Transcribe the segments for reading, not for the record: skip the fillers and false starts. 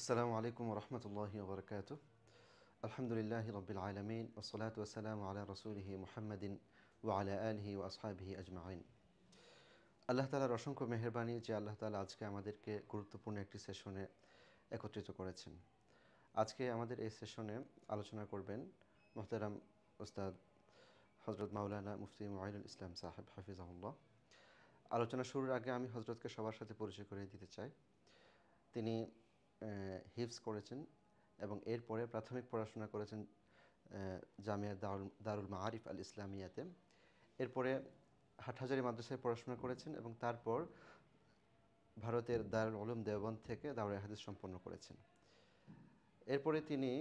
السلام عليكم ورحمة الله وبركاته. الحمد لله رب العالمين والصلاة والسلام على رسوله محمد وعلى آله وأصحابه أجمعين. আল্লাহ তাআলার অসংখ্য মেহেরবানি যে আল্লাহ তাআলা আজকে আমাদেরকে গুরুত্বপূর্ণ একটি সেশনে একত্রিত করেছেন। আজকে আমাদের এই সেশনে আলোচনা করবেন মুহতারাম উস্তাদ হযরত মাওলানা মুফতি মুঈনুল ইসলাম সাহেব হাফিজাহুল্লাহ। আলোচনা শুরুর আগে আমি হযরতকে সবার সাথে পরিচয় করিয়ে দিতে চাই। তিনি হিফজ করেছেন এবং এরপরে প্রাথমিক পড়াশোনা করেছেন জামিয়া দারুল মাআরিফ আল ইসলামিয়াতে। এরপরে হাটহাজারী মাদ্রাসায় পড়াশোনা করেছেন এবং তারপর ভারতের দারুল উলুম দেওবন্দ থেকে দাওরায়ে হাদিস সম্পন্ন করেছেন। এরপরে তিনি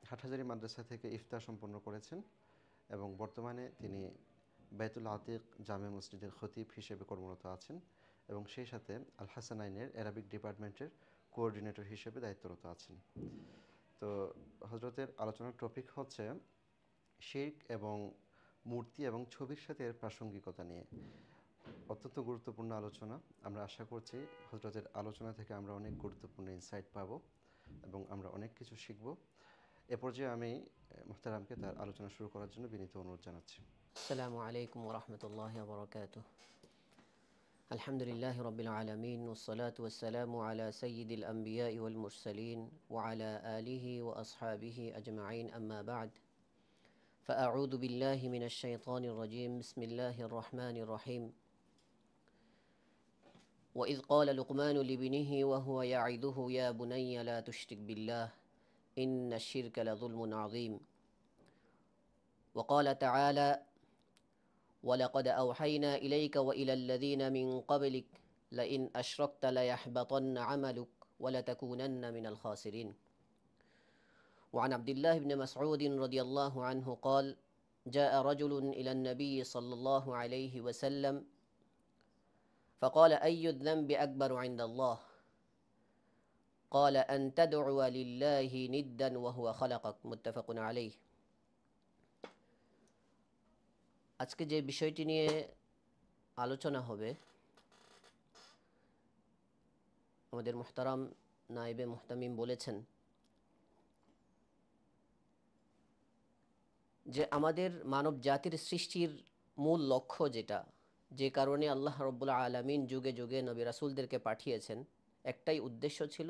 হাটহাজারী মাদ্রাসা থেকে ইফতা সম্পন্ন করেছেন এবং বর্তমানে তিনি বাইতুল আতিক জামে মসজিদের খতিব হিসেবে কর্মরত আছেন এবং সেই সাথে আল হাসানাইনের অ্যারাবিক ডিপার্টমেন্টের কোঅর্ডিনেটর হিসেবে দায়িত্বরত আছেন। তো হযরতের আলোচনার টপিক হচ্ছে শিরক এবং মূর্তি এবং ছবির সাথে এর প্রাসঙ্গিকতা নিয়ে। অত্যন্ত গুরুত্বপূর্ণ আলোচনা। আমরা আশা করছি হযরতের আলোচনা থেকে আমরা অনেক গুরুত্বপূর্ণ ইনসাইট পাবো এবং আমরা অনেক কিছু শিখব। এ পর্যায়ে আমি মুহতারামকে তার আলোচনা শুরু করার জন্য বিনীত অনুরোধ জানাচ্ছি। আসসালামু আলাইকুম ওয়া রাহমাতুল্লাহি ওয়া বারাকাতুহু। আলহামদুলিল্লাহি রাব্বিল আলামিন ওয়াসসালাতু ওয়াসসালামু আলা সাইয়্যিদিল আমবিয়াই ওয়াল মুরসালিন ওয়া আলা আলিহি ওয়া আসহাবিহি আজমাইন আম্মা বা'দ। فأعوذ بالله من الشيطان الرجيم بسم الله الرحمن الرحيم وإذ قال لقمان لابنه وهو يعظه يا بني لا تشرك بالله إن الشرك لظلم عظيم وقال تعالى ولقد أوحينا إليك وإلى الذين من قبلك لئن أشركت ليحبطن عملك ولتكونن من الخاسرين. وعن عبد الله بن مسعود رضي الله عنه قال جاء رجل إلى النبي صلى الله عليه وسلم فقال أي الذنب أكبر عند الله؟ قال أن تدعو لله ندا وهو خلقك متفق عليه. আজকে যে বিষয়টি নিয়ে আলোচনা হবে আমাদের মুহতারাম নায়েবে মুহতামিম বলেছেন যে আমাদের মানব জাতির সৃষ্টির মূল লক্ষ্য যেটা, যে কারণে আল্লাহ রাব্বুল আলামিন যুগে যুগে নবী রাসূলদেরকে পাঠিয়েছেন, একটাই উদ্দেশ্য ছিল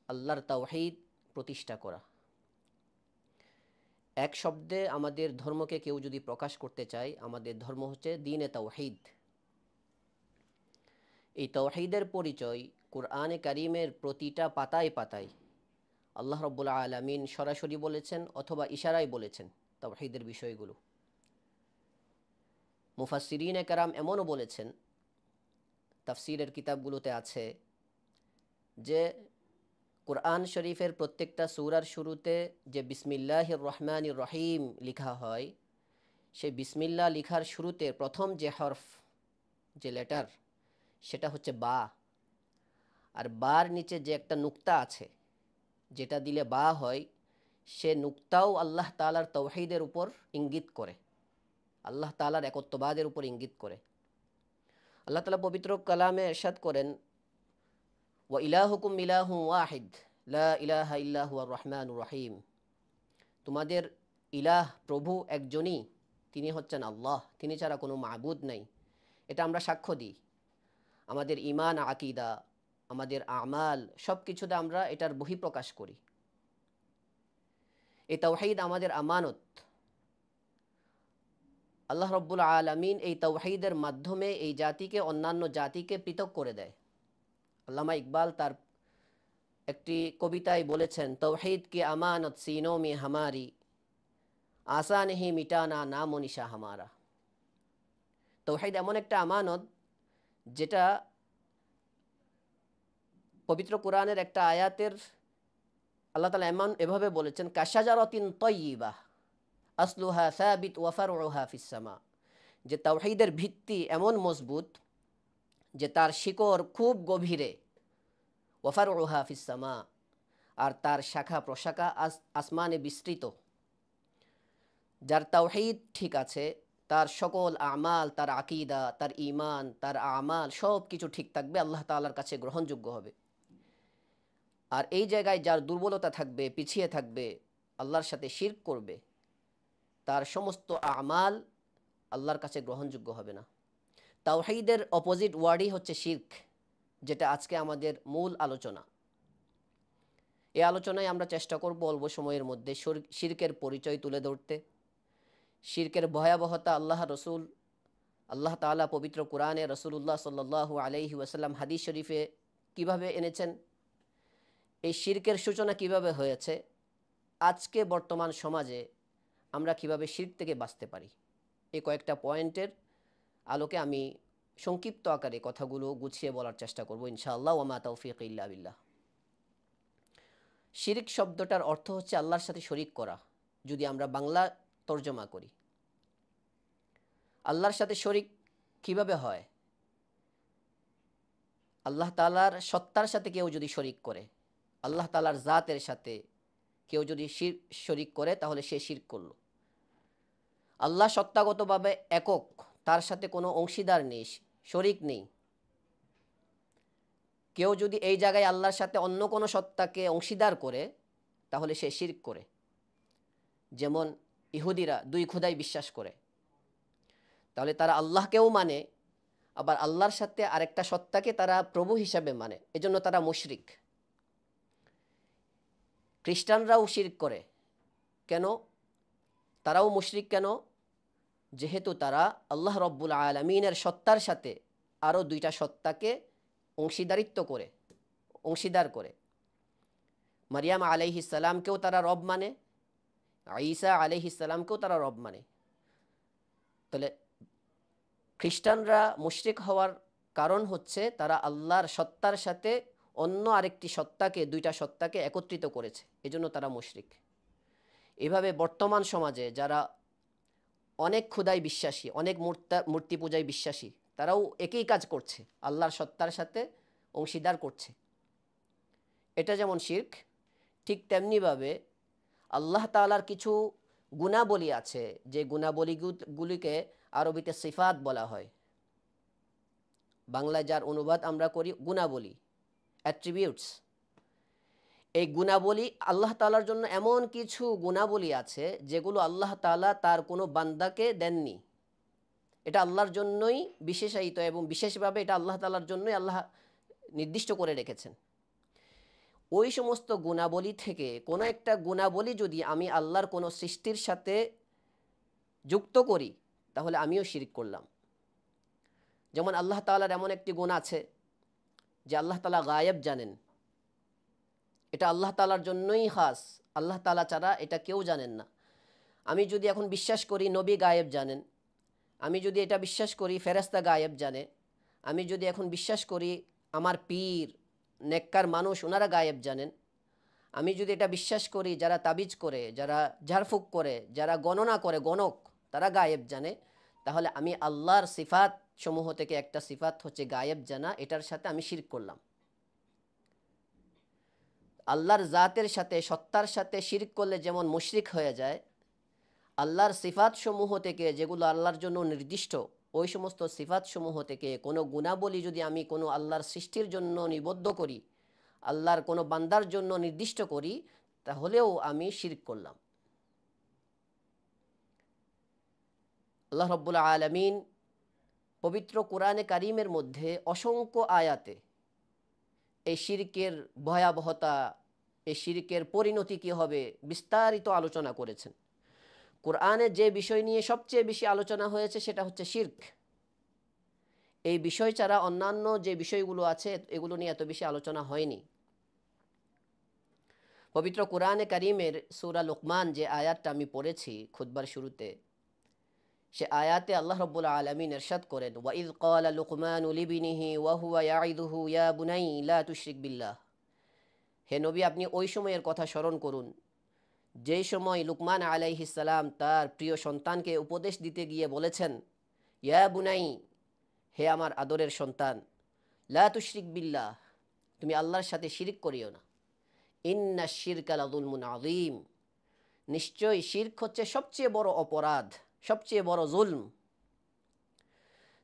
আল্লাহর তাওহীদ প্রতিষ্ঠা করা। এক শব্দে আমাদের ধর্মকে কেউ যদি প্রকাশ করতে চায়, আমাদের ধর্ম হচ্ছে দ্বীনে তাওহীদ। এই তাওহীদের পরিচয় কুরআনে কারীমের প্রতিটা পাতায় পাতায় আল্লাহ রাব্বুল আলামিন সরাসরি বলেছেন অথবা ইশারায় বলেছেন তাওহীদের বিষয়গুলো। মুফাসসিরিনে কেরাম এমনও বলেছেন, তাফসীরের কিতাবগুলোতে আছে যে কুরআন শরীফের প্রত্যেকটা সূরার শুরুতে যে বিসমিল্লাহির রহমানির রহিম লেখা হয়, সেই বিসমিল্লাহ লেখার শুরুতে প্রথম যে হরফ, যে লেটার, সেটা হচ্ছে বা। আর বার নিচে যে একটা নুক্তা আছে, যেটা দিলে বা হয়, সে নুক্তাও আল্লাহ তাআলার তাওহীদের উপর ইঙ্গিত করে, আল্লাহ তাআলার একত্ববাদের উপর ইঙ্গিত করে। আল্লাহ তাআলা পবিত্র কালামে ইরশাদ করেন ওয়া ইলাহুকুম ইলাহুন ওয়াহিদ লা ইলাহা ইল্লা হুয়ার রহমানুর রহিম। তোমাদের ইলাহ, প্রভু একজনই, তিনি হচ্ছেন আল্লাহ, তিনি ছাড়া কোনো মাবুদ নেই। এটা আমরা সাক্ষ্য দিই। আমাদের ঈমান, আকীদা, আমাদের আমাল সব কিছুতে আমরা এটার বহিঃপ্রকাশ করি। এই তাওহীদ আমাদের আমানত। আল্লাহ রাব্বুল আলামিন এই তাওহীদের মাধ্যমে এই জাতিকে অন্যান্য জাতিকে পৃথক করে দেয়। আল্লামা ইকবাল তার একটি কবিতায় বলেছেন, তাওহীদ কি আমানত সিনো মে হামারি আসা নেহি মিটানা নাম ও নিশা হামারা। তাওহীদ এমন একটা আমানত যেটা পবিত্র কোরআনের একটা আয়াতের আল্লাহ তাআলা এভাবে বলেছেন, কাশাজারাতিন তাইয়্যিবাহ আসলুহা সাবিত ওয়া ফারউহা ফিস সামা। যে তাওহীদের ভিত্তি এমন মজবুত যে তার শিকড় খুব গভীরে, ওয়া ফারউহা ফিস সামা, আর তার শাখা প্রশাখা আসমানে বিস্তৃত। যার তাওহীদ ঠিক আছে, তার সকল আমাল, তার আকীদা, তার ঈমান, তার আমাল সব কিছু ঠিক থাকবে, আল্লাহ তাআলার কাছে গ্রহণযোগ্য হবে। আর এই জায়গায় যার দুর্বলতা থাকবে, পিছিয়ে থাকবে, আল্লাহর সাথে শিরক করবে, তার সমস্ত আমাল আল্লাহর কাছে গ্রহণযোগ্য হবে না। তাওহীদের অপোজিট ওয়ার্ডই হচ্ছে শিরক, যেটা আজকে আমাদের মূল আলোচনা। এই আলোচনায় আমরা চেষ্টা করব অল্প সময়ের মধ্যে শিরকের পরিচয় তুলে ধরতে, শিরকের ভয়াবহতা আল্লাহ তাআলা পবিত্র কোরআনে, রাসূলুল্লাহ সাল্লাল্লাহু আলাইহি ওয়াসাল্লাম হাদিস শরীফে কিভাবে এনেছেন, এই শিরকের সূচনা কিভাবে হয়েছে, আজকে বর্তমান সমাজে আমরা কিভাবে শিরক থেকে বাঁচতে পারি, এই কয়েকটা পয়েন্টের আলোকে আমি সংক্ষিপ্ত আকারে কথাগুলো গুছিয়ে বলার চেষ্টা করব ইনশাআল্লাহ। ওয়া মা তাওফীক ইল্লা বিল্লাহ। শিরক শব্দটার অর্থ হচ্ছে আল্লাহর সাথে শরিক করা, যদি আমরা বাংলা তর্জমা করি। আল্লাহর সাথে শরিক কিভাবে হয়? আল্লাহ তাআলার সত্তার সাথে কেউ যদি শরিক করে, আল্লাহ তাআলার জাতের সাথে কেউ যদি শরিক করে, তাহলে সে শিরক করল। আল্লাহ সত্তাগতভাবে একক, তার সাথে কোনো অংশীদার নেই, শরিক নেই। কেউ যদি এই জায়গায় আল্লাহর সাথে অন্য কোনো সত্তাকে অংশীদার করে, তাহলে সে শিরক করে। যেমন ইহুদিরা দুই খোদাই বিশ্বাস করে, তাহলে তারা আল্লাহকেও মানে, আবার আল্লাহর সাথে আরেকটা সত্তাকে তারা প্রভু হিসাবে মানে, এজন্য তারা মুশরিক। খ্রিস্টানরাও শিরক করে। কেন তারাও মুশরিক? কেন? যেহেতু তারা আল্লাহ রব্বুল আলামিনের সত্তার সাথে আরও দুইটা সত্তাকে অংশীদার করে। মারিয়াম আলাইহিস সালামকেও তারা রব মানে, ঈসা আলাইহিস সালামকেও তারা রব মানে। তাহলে খ্রিস্টানরা মুশরিক হওয়ার কারণ হচ্ছে তারা আল্লাহর সত্তার সাথে অন্য আরেকটি সত্তাকে, দুইটা সত্তাকে একত্রিত করেছে, এজন্য তারা মুশরিক। এভাবে বর্তমান সমাজে যারা অনেক খোদাই বিশ্বাসী, অনেক মূর্তি পূজায় বিশ্বাসী, তারাও একই কাজ করছে, আল্লাহর সত্তার সাথে অংশীদার করছে। এটা যেমন শিরক, ঠিক তেমনিভাবে আল্লাহ তাআলার কিছু গুণাবলী আছে, যে গুণাবলীগুলিকে আরবিতে সিফাত বলা হয়। বাংলায় যার অনুবাদ আমরা করি গুণাবলী, অ্যাট্রিবিউটস। এই গুণাবলী, আল্লাহ তাআলার জন্য এমন কিছু গুণাবলী আছে যেগুলো আল্লাহ তাআলা তার কোনো বান্দাকে দেননি। এটা আল্লাহর জন্যই বিশেষায়িত, এবং বিশেষভাবে এটা আল্লাহ তাআলার জন্যই আল্লাহ নির্দিষ্ট করে রেখেছেন। ওই সমস্ত গুণাবলী থেকে কোনো একটা গুণাবলী যদি আমি আল্লাহর কোনো সৃষ্টির সাথে যুক্ত করি, তাহলে আমিও শিরক করলাম। যেমন আল্লাহ তাআলার এমন একটি গুণ আছে যে আল্লাহ তাআলা গায়েব জানেন। এটা আল্লাহ তাআলার জন্যই খাস, আল্লাহ তাআলা ছাড়া এটা কেউ জানেন না। আমি যদি এখন বিশ্বাস করি নবী গায়েব জানেন, আমি যদি এটা বিশ্বাস করি ফেরেশতা গায়েব জানে, আমি যদি এখন বিশ্বাস করি আমার পীর, নেককার মানুষ, ওনারা গায়েব জানেন, আমি যদি এটা বিশ্বাস করি যারা তাবিজ করে, যারা ঝাড়ফুঁক করে, যারা গণনা করে, গণক, তারা গায়েব জানে, তাহলে আমি আল্লাহর সিফাত সমূহ থেকে একটা সিফাত হচ্ছে গায়েব জানা, এটার সাথে আমি শিরক করলাম। আল্লাহর জাতের সাথে, সত্তার সাথে শিরক করলে যেমন মুশরিক হয়ে যায়, আল্লাহর সিফাত সমূহ থেকে, যেগুলো আল্লাহর জন্য নির্দিষ্ট, ওই সমস্ত সিফাত সমূহ থেকে কোনো গুণাবলী যদি আমি কোনো আল্লাহর সৃষ্টির জন্য নিবদ্ধ করি, আল্লাহর কোনো বান্দার জন্য নির্দিষ্ট করি, তাহলেও আমি শিরক করলাম। আল্লাহ রাব্বুল আলামিন পবিত্র কোরআনে কারিমের মধ্যে অসংখ্য আয়াতে এই শিরকের ভয়াবহতা, এই শিরকের পরিণতি কী হবে, বিস্তারিত আলোচনা করেছেন। কোরআনে যে বিষয় নিয়ে সবচেয়ে বেশি আলোচনা হয়েছে সেটা হচ্ছে শিরক। এই বিষয় ছাড়া অন্যান্য যে বিষয়গুলো আছে এগুলো নিয়ে এত বেশি আলোচনা হয়নি। পবিত্র কোরআনে কারিমের সূরা লুকমান যে আয়াতটা আমি পড়েছি খুতবার শুরুতে, সে আয়াতে আল্লাহ রাব্বুল আলামিন ইরশাদ করেন, ওয়া ইয ক্বালা লুকমানু লিবনিহি ওয়া হুয়া ইয়াইদুহু ইয়া বুনাই লা তুশরিক বিল্লাহ। হে নবী, আপনি ওই সময়ের কথা স্মরণ করুন যেই সময় লুকমান আলাইহিস সালাম তার প্রিয় সন্তানকে উপদেশ দিতে গিয়ে বলেছেন, ইয়া বুনাই, হে আমার আদরের সন্তান, লা তুশরিক বিল্লাহ, তুমি আল্লাহর সাথে শিরক করিও না, ইন্নাশ শিরকা লাযুলমুন আযীম, নিশ্চয়ই শিরক হচ্ছে সবচেয়ে বড় অপরাধ, সবচেয়ে বড় জুলম।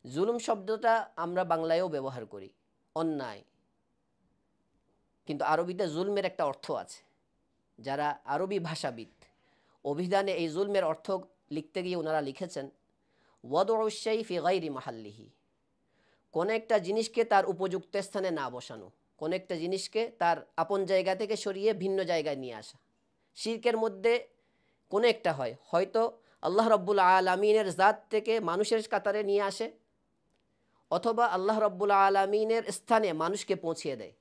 জুলুম শব্দটা আমরা বাংলায়ও ব্যবহার করি, অন্যায়। কিন্তু আরবিতে জুলমের একটা অর্থ আছে। যারা আরবি ভাষাবিদ, অভিধানে এই জুলমের অর্থ লিখতে গিয়ে ওনারা লিখেছেন ওয়াদউ শাই ফি গায়রি মাহাল্লিহি, কোন একটা জিনিসকে তার উপযুক্ত স্থানে না বসানো, কোন একটা জিনিসকে তার আপন জায়গা থেকে সরিয়ে ভিন্ন জায়গায় নিয়ে আসা। শিরকের মধ্যে কোন একটা হয়, হয়তো আল্লাহ রাব্বুল আলামিনের জাত থেকে মানুষের কাতারে নিয়ে আসে, অথবা আল্লাহ রাব্বুল আলামিনের স্থানে মানুষকে পৌঁছিয়ে দেয়।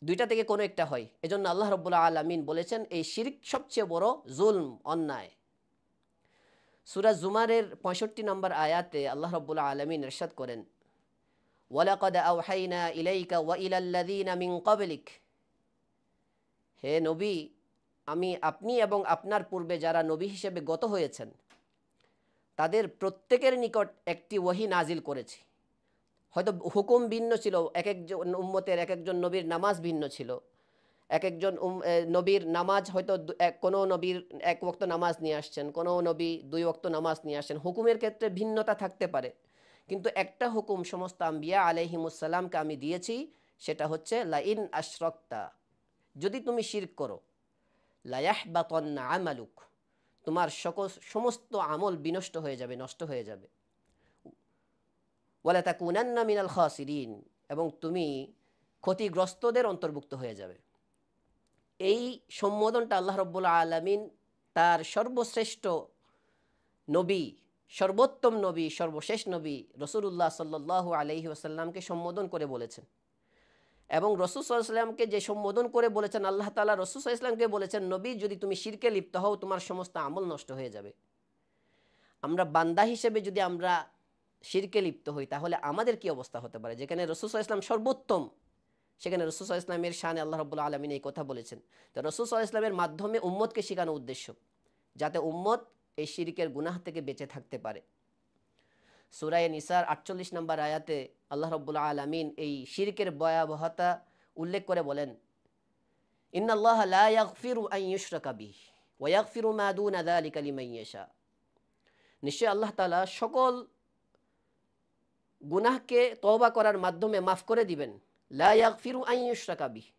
দুইটা থেকে কোনো একটা হয়। এজন্য আল্লাহ রাব্বুল আলামিন বলেছেন এই শিরক সবচেয়ে বড় জুলম, অন্যায়। সূরা জুমারের 65 নম্বর আয়াতে আল্লাহ রাব্বুল আলামিন ইরশাদ করেন ওয়ালাকাদ আওহাইনা ইলাইকা ওয়া ইলাল্লাযীনা মিন ক্বাবলিক, হে নবী, আমি আপনি এবং আপনার পূর্বে যারা নবী হিসেবে গত হয়েছেন তাদের প্রত্যেকের নিকট একটি ওহী নাজিল করেছি। হয়তো হুকুম ভিন্ন ছিল, এক একজন উম্মতের এক একজন নবীর নামাজ ভিন্ন ছিল, এক একজন নবীর নামাজ হয়তো কোনো নবীর এক ওয়াক্ত নামাজ নিয়ে আসছেন, কোনো নবী দুই ওয়াক্ত নামাজ নিয়ে আসছেন, হুকুমের ক্ষেত্রে ভিন্নতা থাকতে পারে, কিন্তু একটা হুকুম সমস্ত আম্বিয়া আলাইহিমুসসালামকে আমি দিয়েছি, সেটা হচ্ছে লাইন আশরাকতা, যদি তুমি শিরক করো, লায়াহবাতান্না আমালুক, তোমার সমস্ত আমল বিনষ্ট হয়ে যাবে, নষ্ট হয়ে যাবে, ওয়ালা তাকুনান্না মিনাল খাসিরিন, এবং তুমি ক্ষতিগ্রস্তদের অন্তর্ভুক্ত হয়ে যাবে। এই সম্বোধনটা আল্লাহ রাব্বুল আলামিন তার সর্বশ্রেষ্ঠ নবী, সর্বোত্তম নবী, সর্বশেষ নবী রাসূলুল্লাহ সাল্লাল্লাহু আলাইহি ওয়াসাল্লামকে সম্বোধন করে বলেছেন। এবং রাসূল সাল্লাল্লাহু আলাইহি ওয়াসাল্লামকে যে সম্বোধন করে বলেছেন, আল্লাহ তাআলা রাসূল সাল্লাল্লাহু আলাইহি ওয়াসাল্লামকে বলেছেন, নবী যদি তুমি শিরকে লিপ্ত হও তোমার সমস্ত আমল নষ্ট হয়ে যাবে। আমরা বান্দা হিসেবে যদি আমরা শিরকে লিপ্ত হই তাহলে আমাদের কি অবস্থা হতে পারে? যেখানে রাসূল সাল্লাল্লাহু আলাইহি ওয়াসাল্লাম সর্বোত্তম, সেখানে রাসূল সাল্লাল্লাহু আলাইহি ওয়াসাল্লামের শানে আল্লাহ রাব্বুল আলামিন এই কথা বলেছেন। তো রাসূল সাল্লাল্লাহু আলাইহি ওয়াসাল্লামের মাধ্যমে উম্মতকে শেখানো উদ্দেশ্য, যাতে উম্মত এই শিরকের গুনাহ থেকে বেঁচে থাকতে পারে। সূরা নিসার 48 নম্বর আয়াতে আল্লাহ রাব্বুল আলামিন এই শিরকের ভয়াবহতা উল্লেখ করে বলেন ইন্নাল্লাহা লা ইয়াগফিরু আন ইউশরাকা বিহি ওয়া ইয়াগফিরু মা দুনা যালিকা লিমান ইয়াশা, নিশ্চয় আল্লাহ তাআলা সকল গুনাহকে তওবা করার মাধ্যমে মাফ করে দিবেন। লা ইয়াগফিরু আন ইউশরাকা বিহি,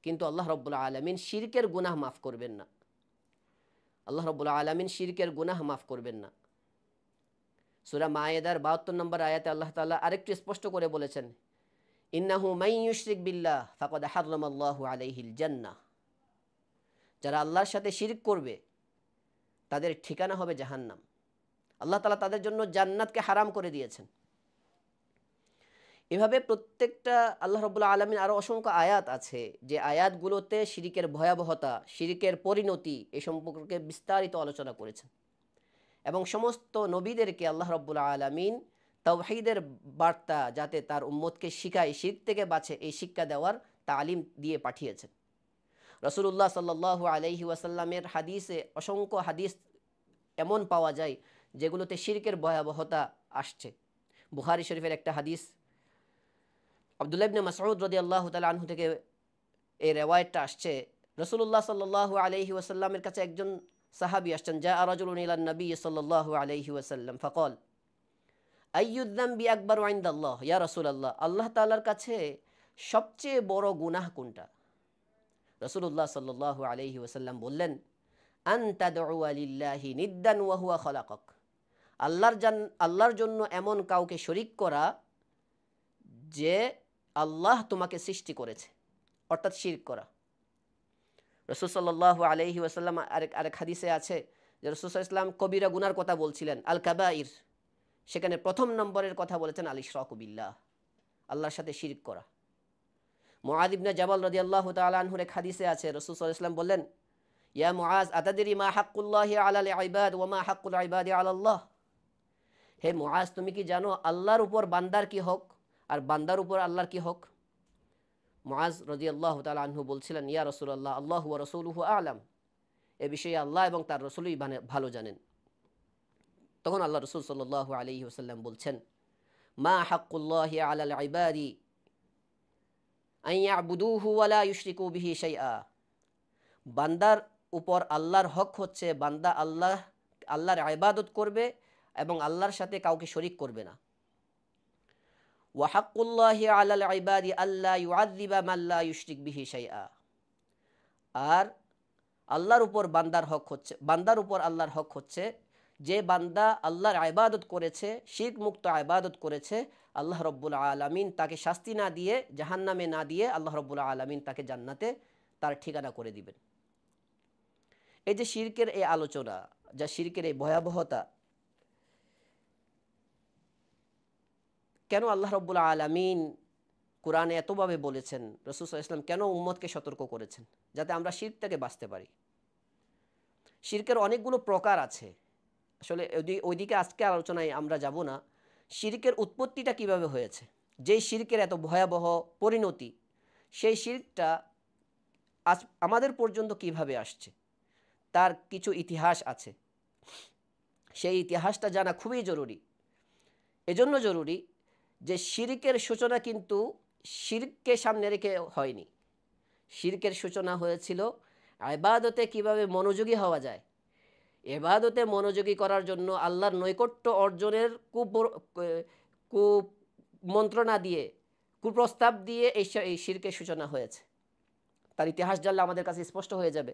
কিন্তু আল্লাহ রাব্বুল আলামিন শিরকের গুনাহ মাফ করবেন না। আল্লাহ রাব্বুল আলামিন শিরকের গুনাহ মাফ করবেন না। সূরা মায়েদার 72 নম্বর আয়াতে আল্লাহ তাআলা আরেকটু স্পষ্ট করে বলেছেন ইন্নাহু মান ইউশরিক বিল্লাহ ফাকাদ হারামাল্লাহু আলাইহিল জান্নাহ, যারা আল্লাহর সাথে শিরক করবে তাদের ঠিকানা হবে জাহান্নাম। আল্লাহ তাআলা তাদের জন্য জান্নাতকে হারাম করে দিয়েছেন। এভাবে প্রত্যেকটা আল্লাহ রাব্বুল আলামিন আরও অসংখ্য আয়াত আছে যে আয়াতগুলোতে শিরকের ভয়াবহতা, শিরকের পরিণতি এ সম্পর্কে বিস্তারিত আলোচনা করেছেন। এবং সমস্ত নবীদেরকে আল্লাহ রাব্বুল আলামিন তাওহীদের বার্তা যাতে তার উম্মতকে শিখায়, শিরক থেকে বাঁচে, এই শিক্ষা দেওয়ার তালিম দিয়ে পাঠিয়েছেন। রাসূলুল্লাহ সাল্লাল্লাহু আলাইহি ওয়াসাল্লামের হাদিসে অসংখ্য হাদিস এমন পাওয়া যায় যেগুলোতে শিরকের ভয়াবহতা আসছে। বুখারী শরীফের একটা হাদিস, আব্দুল্লাহ ইবনে মাসউদ রাদিয়াল্লাহু তাআলা আনহু থেকে এই রিওয়ায়াতটা আসছে, রাসূলুল্লাহ সাল্লাল্লাহু আলাইহি ওয়াসাল্লামের কাছে একজন সাহাবী আসছেন, যা রাজুলুন ইলান নবী সাল্লাল্লাহু আলাইহি ওয়াসাল্লাম ফাকাল আইয়ুয যামবি আকবারু ইনদাল্লাহ, ইয়া রাসূলুল্লাহ, আল্লাহ তাআলার কাছে সবচেয়ে বড় গুনাহ কোনটা? রাসূলুল্লাহ সাল্লাল্লাহু আলাইহি ওয়াসাল্লাম বললেন আন তাদউ লিল্লাহি নিদ্দান ওয়া হুয়া খালাকাক, আল্লাহর জন্য এমন কাউকে শরীক করা যে আল্লাহ তোমাকে সৃষ্টি করেছে, অর্থাৎ শিরক করা। রাসূল সাল্লাল্লাহু আলাইহি ওয়াসাল্লাম আরেক হাদিসে আছে যে রাসূল সাল্লাল্লাহু আলাইহি ওয়াসাল্লাম কবিরা গুনার কথা বলছিলেন, আল কাবাইর, সেখানে প্রথম নম্বরের কথা বলেছেন আল ইশরাকু বিল্লাহ, আল্লাহর সাথে শিরক করা। মুআয ইবনে জাবাল রাদিয়াল্লাহু তাআলা আনহুর এক হাদিসে আছে, রাসূল সাল্লাল্লাহু আলাইহি ওয়াসাল্লাম বললেন ইয়া মুআয আতাদরি মা হাক্কুল্লাহি আলাল ইবাদ ওয়া মা হাক্কুল ইবাদি আলাল্লাহ, হে মুআয তুমি কি জানো আল্লাহর উপর বান্দার কি হক আর বান্দার উপর আল্লাহর কি হক? মুআয রাদিয়াল্লাহু তাআলা আনহু বলছিলেন ইয়া রাসূলুল্লাহ আল্লাহু ওয়া রাসূলুহু আ'লাম, এ বিষয়ে আল্লাহ এবং তার রাসূলই ভালো জানেন। তখন আল্লাহ রাসূল সাল্লাল্লাহু আলাইহি ওয়াসাল্লাম বলছেন মা হাক্কুল্লাহি আলাল ইবাদি আন ইয়াবুদুহু ওয়া লা ইউশরিকু বিহি শাইআ, বান্দার উপর আল্লাহর হক হচ্ছে বান্দা আল্লাহর ইবাদত করবে এবং আল্লাহর সাথে কাউকে শরীক করবে না। ওয়া হাক্কুল্লাহি আলাল ইবাদি আল্লা ইউআযযিবা মান লা ইউশরিক বিহি শাইআ। আর আল্লাহর উপর বান্দার উপর আল্লাহর হক হচ্ছে যে বান্দা আল্লাহর ইবাদত করেছে, শিরক মুক্ত ইবাদত করেছে, আল্লাহ রাব্বুল আলামিন তাকে শাস্তি না দিয়ে, জাহান্নামে না দিয়ে আল্লাহ রাব্বুল আলামিন তাকে জান্নাতে তার ঠিকানা করে দিবেন। এই যে শিরকের এই আলোচনা, যা শিরকের এই ভয়াবহতা, কেন আল্লাহ রাব্বুল আলামিন কোরআনে এতভাবে বলেছেন, রাসূল সাল্লাল্লাহু আলাইহি ওয়াসাল্লাম কেন উম্মতকে সতর্ক করেছেন যাতে আমরা শিরক থেকে বাঁচতে পারি। শিরকের অনেকগুলো প্রকার আছে, আসলে ওইদিকে আজকে আলোচনায় আমরা যাব না। শিরকের উৎপত্তিটা কিভাবে হয়েছে, যেই শিরকের এত ভয়াবহ পরিণতি, সেই শিরকটা আজ আমাদের পর্যন্ত কিভাবে আসছে, তার কিছু ইতিহাস আছে। সেই ইতিহাসটা জানা খুবই জরুরি। এজন্য জরুরি যে শিরকের সূচনা কিন্তু শিরককে সামনে রেখে হয়নি। শিরকের সূচনা হয়েছিল ইবাদতে কিভাবে মনোযোগী হওয়া যায়, ইবাদতে মনোযোগী করার জন্য আল্লাহর নৈকট্য অর্জনের কুমন্ত্রণা দিয়ে, কুপ্রস্তাব দিয়ে এই শিরকের সূচনা হয়েছে। তার ইতিহাস জানলে আমাদের কাছে স্পষ্ট হয়ে যাবে।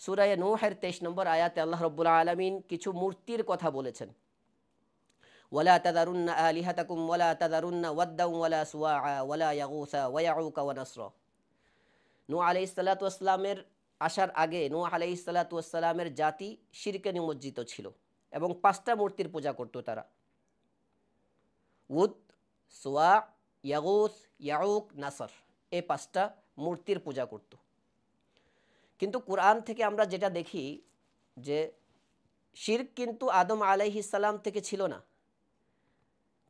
সূরা নূহের 23 নম্বর আয়াতে আল্লাহ রাব্বুল আলামিন কিছু মূর্তির কথা বলেছেন। ওয়ালা তাযারুন্না আলিহাতাকুম ওয়ালা তাযারুন্না ওয়াদ্দাও ওয়ালা সুওয়া ওয়ালা ইয়াগুসা ওয়া ইয়াউকা ওয়া নাসরা। নূহ আলাইহিস সালাতু ওয়াস সালামের আসার আগে নূহ আলাইহিস সালাতু ওয়াস সালামের জাতি শিরকে নিমজ্জিত ছিল এবং 5টা মূর্তির পূজা করত তারা। উদ, সুওয়া, ইয়াগুস, ইয়াউক, নাসর, এই 5টা মূর্তির পূজা করত। কিন্তু কোরআন থেকে আমরা যেটা দেখি যে শিরক কিন্তু আদম আলাইহিস সালাম থেকে ছিল না।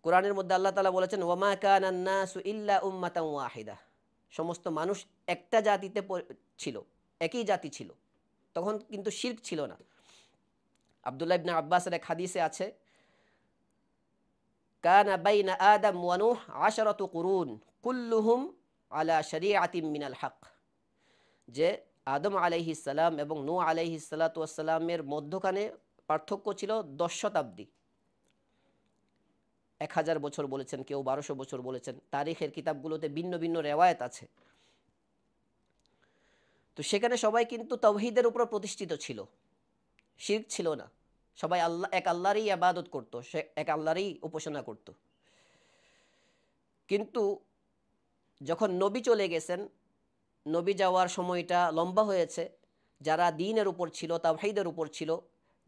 কোরআনের মধ্যে আল্লাহ তাআলা বলেছেন, ওয়ামা কানান নাসু ইল্লা উম্মাতান ওয়াহিদা। সমস্ত মানুষ একটা জাতিতে ছিল, একই জাতি ছিল, তখন কিন্তু শিরক ছিল না। আব্দুল্লাহ ইবনে আব্বাসের এক হাদিসে আছে, কানা বাইনা আদম ওয়া নূহ 10 কুরুন কুল্লুহুম আলা শরীআতিন মিনাল হক। যে আদম আলাইহিস সালাম এবং নূহ আলাইহিস সালাতু ওয়াস সালামের মধ্যখানে পার্থক্য ছিল 10 শতাব্দী। 1000 বছর বলেছেন, কেউ 1200 বছর বলেছেন। তারিখের কিতাবগুলোতে ভিন্ন ভিন্ন রেওয়ায়েত আছে। তো সেখানে সবাই কিন্তু তাওহীদের উপর প্রতিষ্ঠিত ছিল, শিরক ছিল না। সবাই এক আল্লাহরই ইবাদত করত, সে এক আল্লাহরই উপাসনা করত। কিন্তু যখন নবী চলে গেছেন, নবী যাওয়ার সময়টা লম্বা হয়েছে, যারা দ্বীনের উপর ছিল, তাওহীদের উপর ছিল,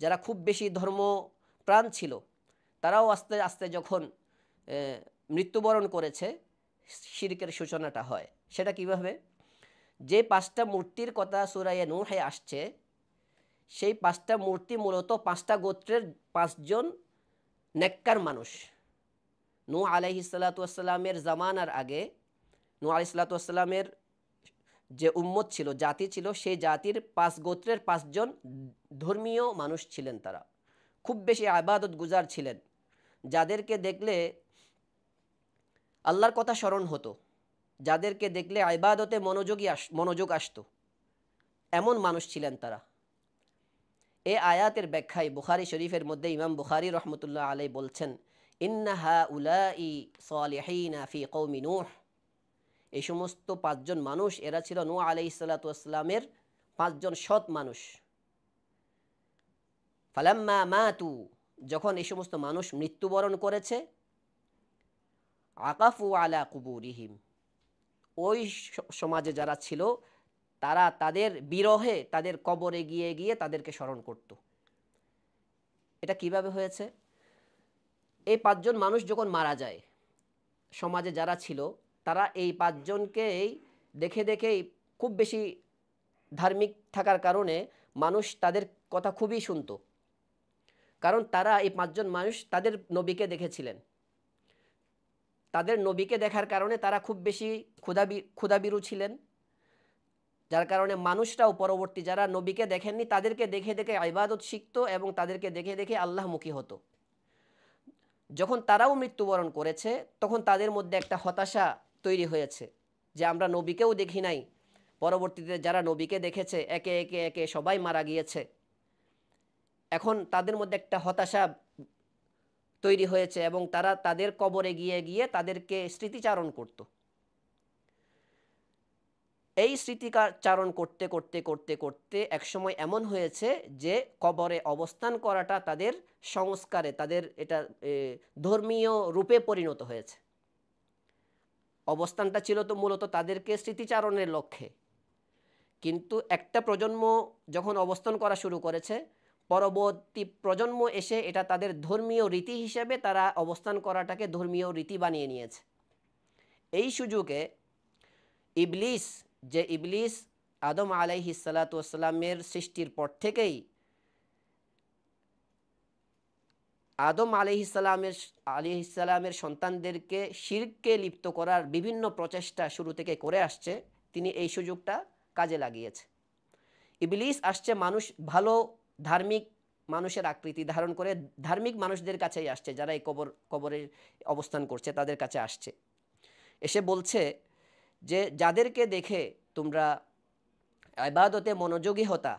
যারা খুব বেশি ধর্মপ্রাণ ছিল, তারাও আস্তে আস্তে যখন মৃত্যুবরণ করেছে, শিরকের সূচনাটা হয়। সেটা কিভাবে? যে 5টা মূর্তির কথা সূরা নূহে আসছে, সেই 5টা মূর্তি মূলত 5টা গোত্রের 5 জন নেককার মানুষ। নূহ আলাইহিস সালাতু ওয়াস সালামের জামানার আগে নূহ আলাইহিস সালাতু ওয়াস সালামের যে উম্মত ছিল, জাতি ছিল, সেই জাতির 5 গোত্রের 5 জন ধর্মীয় মানুষ ছিলেন। তারা খুব বেশি ইবাদত গুজার ছিলেন, যাদেরকে দেখলে আল্লাহর কথা স্মরণ হতো, যাদেরকে দেখলে ইবাদতে মনোযোগ আসতো, এমন মানুষ ছিলেন তারা। এই আয়াতের ব্যাখ্যায় বুখারী শরীফের মধ্যে ইমাম বুখারী রহমতুল্লাহ আলাইহি বলছেন, ইন্না হাউলাই সালিহিনা ফি কওমি নূহ। এই সমস্ত 5 জন মানুষ, এরা ছিল নূহ আলাইহিস সালাতু ওয়াস সালামের 5 জন সৎ মানুষ। ফালাম্মা মাতু, যখন এই সমস্ত মানুষ মৃত্যুবরণ করেছে, আকাফু আলা কুবুরিহিম, ওই সমাজে যারা ছিল তারা তাদের বিরহে তাদের কবরে গিয়ে গিয়ে তাদেরকে স্মরণ করত। এটা কিভাবে হয়েছে? এই 5 জন মানুষ যখন মারা যায়, সমাজে যারা ছিল তারা এই 5 জনকেই দেখে দেখেই, খুব বেশি ধার্মিক থাকার কারণে মানুষ তাদের কথা খুবই শুনত। কারণ তারা এই 5 জন মানুষ তাদের নবীকে দেখেছিলেন। তাদের নবীকে দেখার কারণে তারা খুব বেশি ক্ষুধাবিরু ছিলেন, যার কারণে মানুষরাও পরবর্তী যারা নবীকে দেখেননি তাদেরকে দেখে দেখে ইবাদত শিখত এবং তাদেরকে দেখে দেখে আল্লাহমুখী হতো। যখন তারাও মৃত্যুবরণ করেছে, তখন তাদের মধ্যে একটা হতাশা তৈরি হয়েছে যে আমরা নবীকেও দেখি নাই, পরবর্তীতে যারা নবীকে দেখেছে একে একে একে সবাই মারা গিয়েছে। এখন তাদের মধ্যে একটা হতাশা তৈরি হয়েছে এবং তারা তাদের কবরে গিয়ে গিয়ে তাদেরকে স্মৃতিচারণ করত। এই স্মৃতিচারণ করতে করতে করতে করতে একসময় এমন হয়েছে যে কবরে অবস্থান করাটা তাদের সংস্কারে, তাদের এটা ধর্মীয় রূপে পরিণত হয়েছে। অবস্থানটা ছিল তো মূলত তাদেরকে স্মৃতিচারণের লক্ষ্যে, কিন্তু একটা প্রজন্ম যখন অবস্থান করা শুরু করেছে, পরবর্তী প্রজন্ম এসে এটা তাদের ধর্মীয় রীতি হিসেবে তারা অবস্থান করাটাকে ধর্মীয় রীতি বানিয়ে নিয়েছে। এই সুযোগে ইবলিস আদম আলাইহিস সালাতু ওয়াসসালামের সৃষ্টির পর থেকেই আদম আলাইহিসসালামের সন্তানদেরকে শিরকে লিপ্ত করার বিভিন্ন প্রচেষ্টা শুরু থেকে করে আসছে। তিনি এই সুযোগটা কাজে লাগিয়েছে। ইবলিস আসছে ভালো ধার্মিক মানুষের আকৃতি ধারণ করে ধার্মিক মানুষদের কাছেই আসছে, যারা এই কবরে অবস্থান করছে তাদের কাছে আসছে। এসে বলছে যে যাদেরকে দেখে তোমরা ইবাদতে মনোযোগী হতা,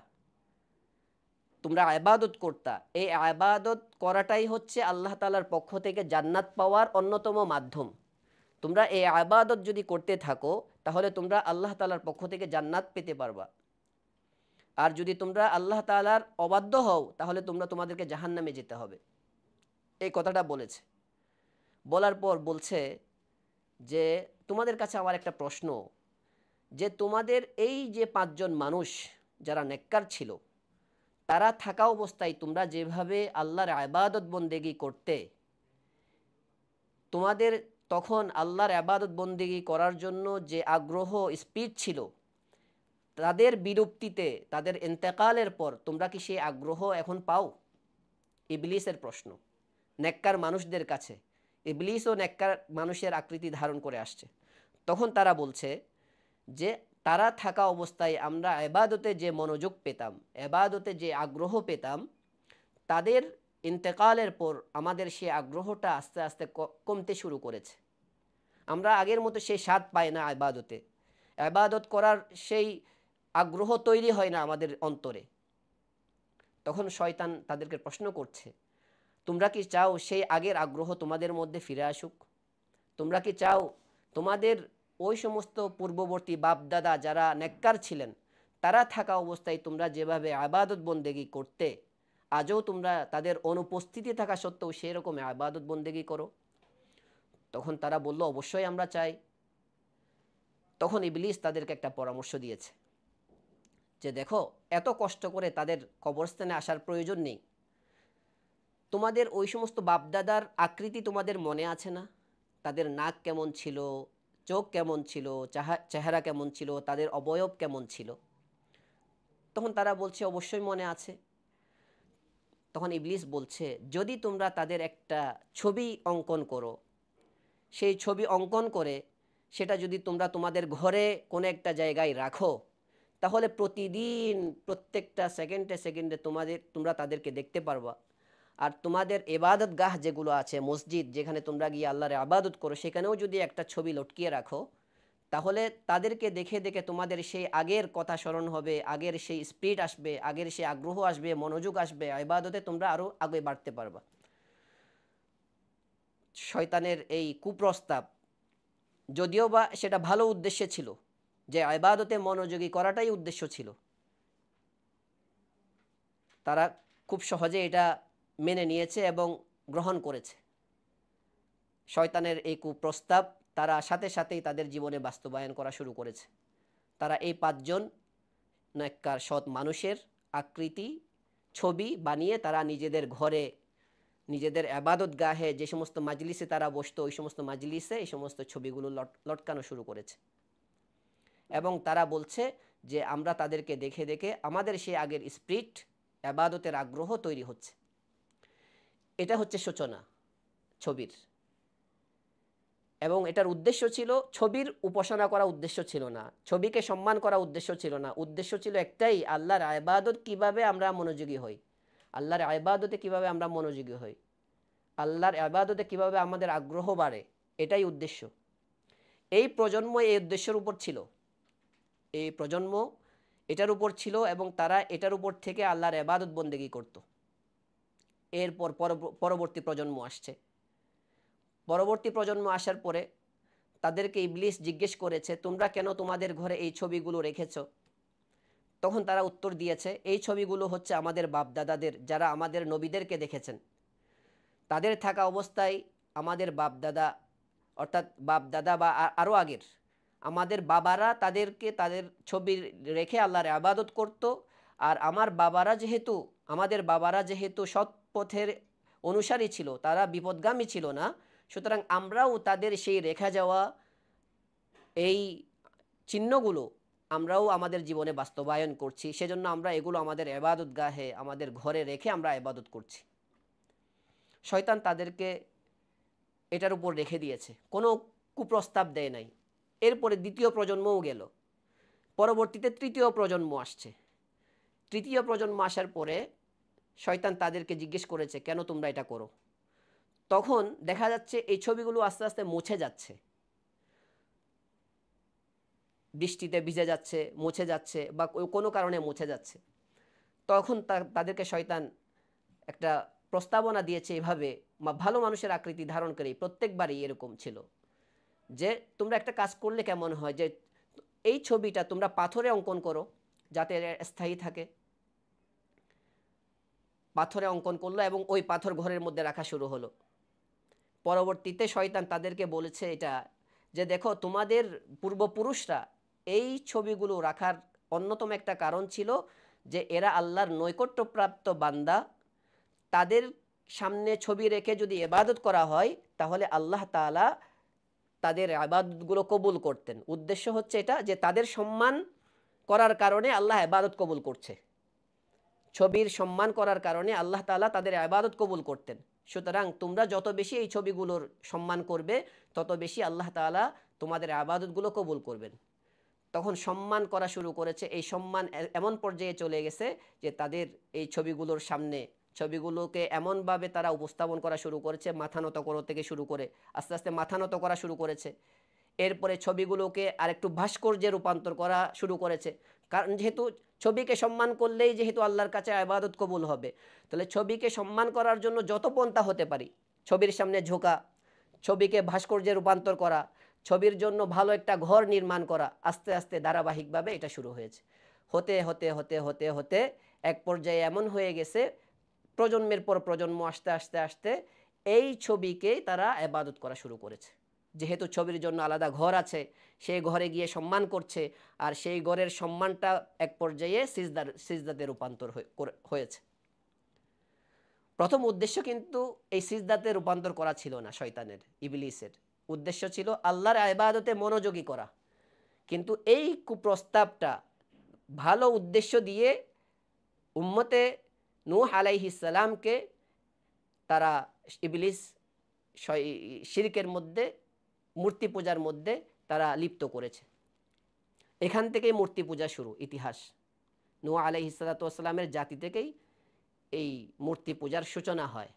তোমরা ইবাদত করতা, এই ইবাদত করাটাই হচ্ছে আল্লাহ তাআলার পক্ষ থেকে জান্নাত পাওয়ার অন্যতম মাধ্যম। তোমরা এই ইবাদত যদি করতে থাকো তাহলে তোমরা আল্লাহ তাআলার পক্ষ থেকে জান্নাত পেতে পারবা। আর যদি তোমরা আল্লাহ তাআলার অবাধ্য হও তাহলে তোমাদেরকে জাহান্নামে যেতে হবে। এই কথাটা বলেছে। বলার পর বলছে যে তোমাদের কাছে আমার একটা প্রশ্ন, যে তোমাদের এই যে 5 জন মানুষ যারা নেককার ছিল, তারা থাকা অবস্থায় তোমরা যেভাবে আল্লাহর ইবাদত বন্দেগী করতে, তোমাদের তখন আল্লাহর ইবাদত বন্দেগী করার জন্য যে আগ্রহ স্পিড ছিল, তাদের বিলুপ্তিতে, তাদের ইন্তেকালের পর তোমরা কি সেই আগ্রহ এখন পাও? ইবলিসের প্রশ্ন নেককার মানুষদের কাছে। ইবলিসও নেককার মানুষের আকৃতি ধারণ করে আসছে। তখন তারা বলছে যে তারা থাকা অবস্থায় আমরা ইবাদতে যে মনোযোগ পেতাম, ইবাদতে যে আগ্রহ পেতাম, তাদের ইন্তেকালের পর আমাদের সেই আগ্রহটা আস্তে আস্তে কমতে শুরু করেছে। আমরা আগের মতো সেই স্বাদ পাই না ইবাদতে, ইবাদত করার সেই আগ্রহ তৈরি হয় না আমাদের অন্তরে। তখন শয়তান তাদেরকে প্রশ্ন করছে, তোমরা কি চাও সেই আগের আগ্রহ তোমাদের মধ্যে ফিরে আসুক? তোমরা কি চাও তোমাদের ওই সমস্ত পূর্ববর্তী বাপদাদা যারা নেককার ছিলেন, তারা থাকা অবস্থায় তোমরা যেভাবে ইবাদত বন্দেগী করতে, আজও তোমরা তাদের অনুপস্থিতি থাকা সত্ত্বেও সেই রকম ইবাদত বন্দেগী করো? তখন তারা বলল, অবশ্যই আমরা চাই। তখন ইবলিস তাদেরকে একটা পরামর্শ দিয়েছে যে দেখো, এত কষ্ট করে তাদের কবরস্থানে আসার প্রয়োজন নেই। তোমাদের ওই সমস্ত বাপদাদার আকৃতি তোমাদের মনে আছে না? তাদের নাক কেমন ছিল, চোখ কেমন ছিল, চেহারা কেমন ছিল, তাদের অবয়ব কেমন ছিল? তখন তারা বলছে অবশ্যই মনে আছে। তখন ইবলিস বলছে, যদি তোমরা তাদের একটা ছবি অঙ্কন করো, সেই ছবি অঙ্কন করে সেটা যদি তোমরা তোমাদের ঘরে কোনো একটা জায়গায় রাখো, তাহলে প্রতিদিন প্রত্যেকটা সেকেন্ডে সেকেন্ডে তোমরা তাদেরকে দেখতে পারবা। আর তোমাদের ইবাদত গাহ যেগুলো আছে, মসজিদ যেখানে তোমরা গিয়ে আল্লাহর ইবাদত করো, সেখানেও যদি একটা ছবি লটকিয়ে রাখো, তাহলে তাদেরকে দেখে দেখে তোমাদের সেই আগের কথা স্মরণ হবে, আগের সেই স্পিড আসবে, আগের সেই আগ্রহ আসবে, মনোযোগ আসবে, ইবাদতে তোমরা আরও আগে বাড়তে পারবা। শয়তানের এই কুপ্রস্তাব, যদিও বা সেটা ভালো উদ্দেশ্যে ছিল, যে ইবাদতে মনোযোগী করাটাই উদ্দেশ্য ছিল, তারা খুব সহজে এটা মেনে নিয়েছে এবং গ্রহণ করেছে। শয়তানের এই কুপ্রস্তাব তারা সাথে সাথেই তাদের জীবনে বাস্তবায়ন করা শুরু করেছে। তারা এই 5 জন নেককার সৎ মানুষের আকৃতি ছবি বানিয়ে তারা নিজেদের ঘরে, নিজেদের ইবাদত গাহে, যে সমস্ত মাজলিসে তারা বসতো, ওই সমস্ত মাজলিসে এই সমস্ত ছবিগুলো লটকানো শুরু করেছে। এবং তারা বলছে যে আমরা তাদেরকে দেখে দেখে আমাদের সেই আগের স্পিরিট, ইবাদতের আগ্রহ তৈরি হচ্ছে। এটা হচ্ছে সূচনা ছবির। এবং এটার উদ্দেশ্য ছিল, ছবির উপাসনা করা উদ্দেশ্য ছিল না, ছবিকে সম্মান করা উদ্দেশ্য ছিল না। উদ্দেশ্য ছিল একটাই, আল্লাহর ইবাদত কিভাবে আমরা মনোযোগী হই, আল্লাহর ইবাদতে কিভাবে আমরা মনোযোগী হই, আল্লাহর ইবাদতে কিভাবে আমাদের আগ্রহ বাড়ে, এটাই উদ্দেশ্য। এই প্রজন্ম এই উদ্দেশ্যের উপর ছিল, এই প্রজন্ম এটার উপর ছিল এবং তারা এটার উপর থেকে আল্লাহর ইবাদত বন্দেগী করত। এরপর পরবর্তী প্রজন্ম আসছে। পরবর্তী প্রজন্ম আসার পরে তাদেরকে ইবলিস জিজ্ঞেস করেছে, তোমরা কেন তোমাদের ঘরে এই ছবিগুলো রেখেছো? তখন তারা উত্তর দিয়েছে, এই ছবিগুলো হচ্ছে আমাদের বাপদাদাদের, যারা আমাদের নবীদেরকে দেখেছেন। তাদের থাকা অবস্থায় আমাদের বাপদাদা, অর্থাৎ বাপদাদা বা আরও আগের আমাদের বাবারা তাদেরকে তাদের ছবি রেখে আল্লাহর ইবাদত করত। আর আমাদের বাবারা যেহেতু সৎ পথের অনুসারী ছিল, তারা বিপদগামী ছিল না, সুতরাং আমরাও তাদের সেই রেখা যাওয়া এই চিহ্নগুলো আমরাও আমাদের জীবনে বাস্তবায়ন করছি। সেজন্য আমরা এগুলো আমাদের ইবাদতগাহে, আমাদের ঘরে রেখে আমরা ইবাদত করছি। শয়তান তাদেরকে এটার উপর রেখে দিয়েছে, কোনো কুপ্রস্তাব দেয় নাই। এরপরে দ্বিতীয় প্রজন্মও গেল, পরবর্তীতে তৃতীয় প্রজন্ম আসছে। তৃতীয় প্রজন্ম আসার পরে শয়তান তাদেরকে জিজ্ঞেস করেছে, কেন তোমরা এটা করো? তখন দেখা যাচ্ছে এই ছবিগুলো আস্তে আস্তে মুছে যাচ্ছে, বৃষ্টিতে ভিজে যাচ্ছে, মুছে যাচ্ছে, বা কোনো কারণে মুছে যাচ্ছে। তখন তাদেরকে শয়তান একটা প্রস্তাবনা দিয়েছে এভাবে, ভালো মানুষের আকৃতি ধারণ করে, প্রত্যেকবারই এরকম ছিল যে তোমরা একটা কাজ করলে কেমন হয়, যে এই ছবিটা তোমরা পাথরে অঙ্কন করো যাতে স্থায়ী থাকে। পাথরে অঙ্কন করলো এবং ওই পাথর ঘরের মধ্যে রাখা শুরু হলো। পরবর্তীতে শয়তান তাদেরকে বলেছে এটা, যে দেখো তোমাদের পূর্বপুরুষরা এই ছবিগুলো রাখার অন্যতম একটা কারণ ছিল যে এরা আল্লাহর নৈকট্যপ্রাপ্ত বান্দা। তাদের সামনে ছবি রেখে যদি ইবাদত করা হয় তাহলে আল্লাহ তাআলা তাদের ইবাদতগুলো কবুল করতেন। উদ্দেশ্য হচ্ছে এটা যে তাদের সম্মান করার কারণে আল্লাহ ইবাদত কবুল করছে, ছবির সম্মান করার কারণে আল্লাহ তাআলা তাদের ইবাদত কবুল করতেন। সুতরাং তোমরা যত বেশি এই ছবিগুলোর সম্মান করবে তত বেশি আল্লাহ তাআলা তোমাদের ইবাদতগুলো কবুল করবেন। তখন সম্মান করা শুরু করেছে। এই সম্মান এমন পর্যায়ে চলে গেছে যে তাদের এই ছবিগুলোর সামনে ছবিগুলোকে এমনভাবে তারা উপস্থাপন করা শুরু করেছে, মাথা নত করা থেকে শুরু করে আস্তে আস্তে মাথা নত করা শুরু করেছে। এরপরে ছবিগুলোকে আরেকটু ভাস্কর্যে রূপান্তর করা শুরু করেছে। কারণ যেহেতু ছবিকে সম্মান করলেই যেহেতু আল্লাহর কাছে ইবাদত কবুল হবে, তাহলে ছবিকে সম্মান করার জন্য যত পন্থা হতে পারি, ছবির সামনে ঝোঁকা, ছবিকে ভাস্কর্যে রূপান্তর করা, ছবির জন্য ভালো একটা ঘর নির্মাণ করা, আস্তে আস্তে ধারাবাহিকভাবে এটা শুরু হয়েছে। হতে হতে হতে হতে হতে এক পর্যায়ে এমন হয়ে গেছে, প্রজন্মের পর প্রজন্ম আস্তে আস্তে আস্তে এই ছবিকেই তারা ইবাদত করা শুরু করেছে। যেহেতু ছবির জন্য আলাদা ঘর আছে, সেই ঘরে গিয়ে সম্মান করছে, আর সেই ঘরের সম্মানটা এক পর্যায়ে সিজদাতে রূপান্তর হয়েছে। প্রথম উদ্দেশ্য কিন্তু এই সিজদাতে রূপান্তর করা ছিল না শয়তানের, ইবলিসের উদ্দেশ্য ছিল আল্লাহর ইবাদতে মনোযোগী করা। কিন্তু এই কুপ্রস্তাবটা ভালো উদ্দেশ্য দিয়ে উম্মতে নূহ আলাইহিস সালামকে তারা ইবলিস শিরকের মধ্যে, মূর্তি পূজার মধ্যে তারা লিপ্ত করেছে। এখান থেকেই মূর্তি পূজা শুরু, ইতিহাস। নূহ আলাইহিস সালাতু ওয়াস সালামের জাতি থেকেই এই মূর্তি পূজার সূচনা হয়।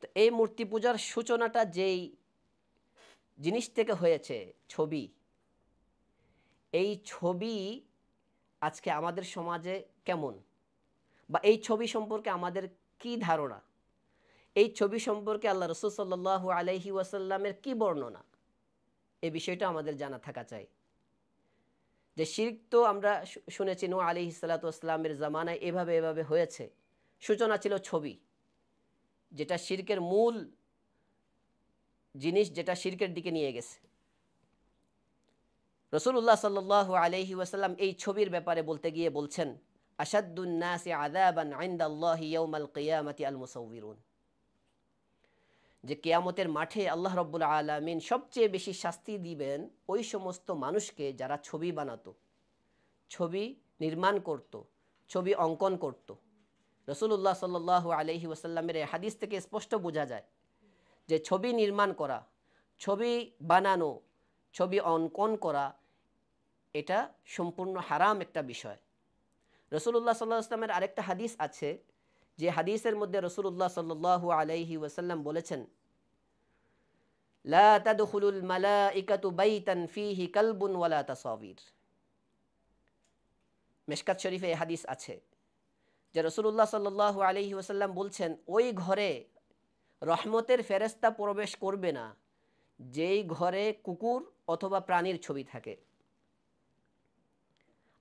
তো এই মূর্তি পূজার সূচনাটা যেই জিনিস থেকে হয়েছে, ছবি, এই ছবি আজকে আমাদের সমাজে কেমন, বা এই ছবি সম্পর্কে আমাদের কি ধারণা, এই ছবি সম্পর্কে আল্লাহ রাসূল সাল্লাল্লাহু আলাইহি ওয়াসাল্লামের কি বর্ণনা, এই বিষয়টা আমাদের জানা থাকা চাই। যে শিরক তো আমরা শুনেছি নূহ আলাইহিস সালাতু ওয়াস সালামের জামানায় এভাবে এভাবে হয়েছে। সূচনা ছিল ছবি, যেটা শিরকের মূল জিনিস, যেটা শিরকের দিকে নিয়ে গেছে। রাসূলুল্লাহ সাল্লাল্লাহু আলাইহি ওয়াসাল্লাম এই ছবির ব্যাপারে বলতে গিয়ে বলছেন, আশাদ্দুন নাসি আযাবান ইনদাল্লাহি ইয়াউমাল কিয়ামাতি আল মুসাউবিরুন, যে কিয়ামতের মাঠে আল্লাহ রাব্বুল আলামিন সবচেয়ে বেশি শাস্তি দিবেন ওই সমস্ত মানুষকে যারা ছবি বানাতো, ছবি নির্মাণ করত, ছবি অঙ্কন করত। রাসূলুল্লাহ সাল্লাল্লাহু আলাইহি ওয়াসাল্লামের এই হাদিস থেকে স্পষ্ট বোঝা যায় যে ছবি নির্মাণ করা, ছবি বানানো, ছবি অঙ্কন করা এটা সম্পূর্ণ হারাম একটা বিষয়। রাসূলুল্লাহ সাল্লাল্লাহু আলাইহি ওয়াসাল্লামের আরেকটা হাদিস আছে, যে হাদিসের মধ্যে রাসূলুল্লাহ সাল্লাল্লাহু আলাইহি ওয়াসাল্লাম বলেছেন, লা তাদখুলুল মালাইকাতু বাইতান ফীহি কালবুন ওয়ালা তাসাবির। মিশকাত শরীফে এই হাদিস আছে, যে রাসূলুল্লাহ সাল্লাল্লাহু আলাইহি ওয়াসাল্লাম বলছেন ওই ঘরে রহমতের ফেরেশতা প্রবেশ করবে না যেই ঘরে কুকুর অথবা প্রাণীর ছবি থাকে।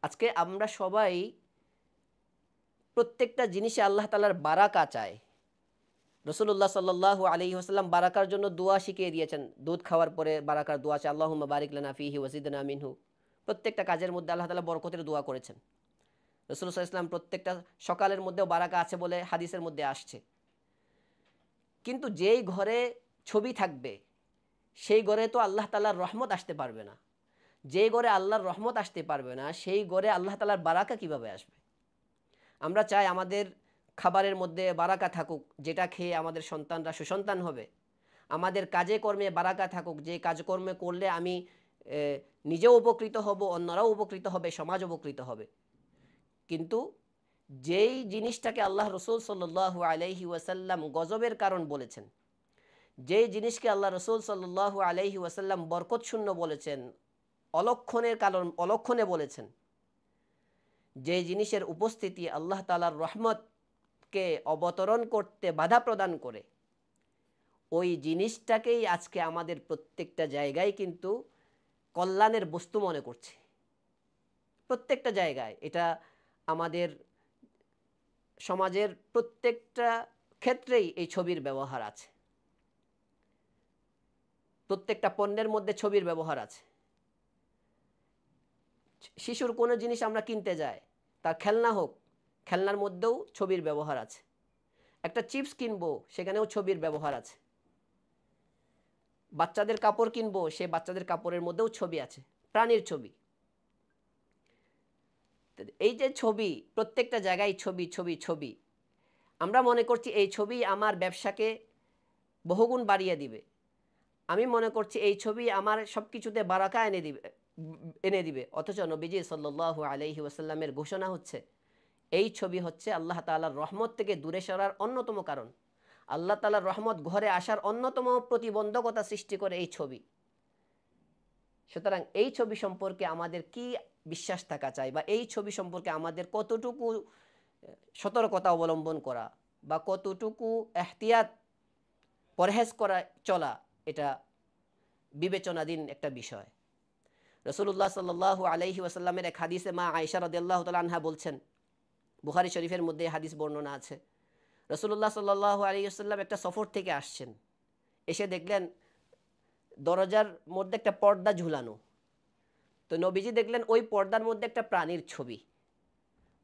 আজকে আমরা সবাই প্রত্যেকটা জিনিসে আল্লাহ তাআলার বারাকা চাই। রাসূলুল্লাহ সাল্লাল্লাহু আলাইহি ওয়াসাল্লাম বারাকার জন্য দোয়া শিখিয়ে দিয়েছেন। দুধ খাওয়ার পরে বারাকার দোয়া আছে, আল্লাহুম্মা বারিক লানা ফীহি ওয়া জিদনা মিনহু। প্রত্যেকটা কাজের মধ্যে আল্লাহ তাআলা বরকতের দোয়া করেছেন। রাসূলুল্লাহ সাল্লাল্লাহু আলাইহি ওয়াসাল্লাম প্রত্যেকটা সকালের মধ্যেও বারাকা আছে বলে হাদিসের মধ্যে আসছে। কিন্তু যেই ঘরে ছবি থাকবে সেই ঘরে তো আল্লাহ তাআলার রহমত আসতে পারবে না। যেই ঘরে আল্লাহর রহমত আসতে পারবে না সেই ঘরে আল্লাহ তাআলার বারাকা কিভাবে আসবে? আমরা চাই আমাদের খাবারের মধ্যে বারাকা থাকুক, যেটা খেয়ে আমাদের সন্তানরা সুসন্তান হবে। আমাদের কাজে কর্মে বারাকা থাকুক, যে কাজকর্মে করলে আমি নিজেও উপকৃত হব, অন্যরাও উপকৃত হবে, সমাজ উপকৃত হবে। কিন্তু যেই জিনিসটাকে আল্লাহ রাসূল সাল্লাল্লাহু আলাইহি ওয়াসাল্লাম গজবের কারণ বলেছেন, যেই জিনিসকে আল্লাহ রাসূল সাল্লাল্লাহু আলাইহি ওয়াসাল্লাম বরকত শূন্য বলেছেন, অলক্ষণের কারণ অলক্ষণে বলেছেন, যে জিনিসের উপস্থিতি আল্লাহ তাআলার রহমতকে অবতরণ করতে বাধা প্রদান করে, ওই জিনিসটাকেই আজকে আমাদের প্রত্যেকটা জায়গায় কিন্তু কল্যাণের বস্তু মনে করছে। প্রত্যেকটা জায়গায় এটা আমাদের সমাজের প্রত্যেকটা ক্ষেত্রেই এই ছবির ব্যবহার আছে। প্রত্যেকটা পণ্যের মধ্যে ছবির ব্যবহার আছে। শিশুর কোনো জিনিস আমরা কিনতে যাই, তার খেলনা হোক, খেলনার মধ্যেও ছবির ব্যবহার আছে। একটা চিপস কিনবো, সেখানেও ছবির ব্যবহার আছে। বাচ্চাদের কাপড় কিনবো, সে বাচ্চাদের কাপড়ের মধ্যেও ছবি আছে, প্রাণীর ছবি। এই যে ছবি, প্রত্যেকটা জায়গায় ছবি ছবি ছবি, আমরা মনে করছি এই ছবি আমার ব্যবসাকে বহুগুণ বাড়িয়ে দিবে। আমি মনে করছি এই ছবি আমার সব কিছুতে বারাকা এনে দিবে। অথচ নবীজি সাল্লাল্লাহু আলাইহি ওয়াসাল্লামের ঘোষণা হচ্ছে এই ছবি হচ্ছে আল্লাহ তাআলার রহমত থেকে দূরে সরার অন্যতম কারণ। আল্লাহ তাআলার রহমত ঘরে আসার অন্যতম প্রতিবন্ধকতা সৃষ্টি করে এই ছবি। সুতরাং এই ছবি সম্পর্কে আমাদের কি বিশ্বাস থাকা চাই, বা এই ছবি সম্পর্কে আমাদের কতটুকু সতর্কতা অবলম্বন করা বা কতটুকু এহতিয়াত পরহেজ করা চলা, এটা বিবেচনাধীন একটা বিষয়। রাসূলুল্লাহ সাল্লাল্লাহু আলাইহি ওয়াসাল্লামের এক হাদিসে মা আয়েশা রাদিয়াল্লাহু তাআলা আনহা বলছেন, বুখারী শরীফের মধ্যে হাদিস বর্ণনা আছে, রাসূলুল্লাহ সাল্লাল্লাহু আলাইহি ওয়াসাল্লাম একটা সফর থেকে আসছেন, এসে দেখলেন দরজার মধ্যে একটা পর্দা ঝুলানো। তো নবীজি দেখলেন ওই পর্দার মধ্যে একটা প্রাণীর ছবি।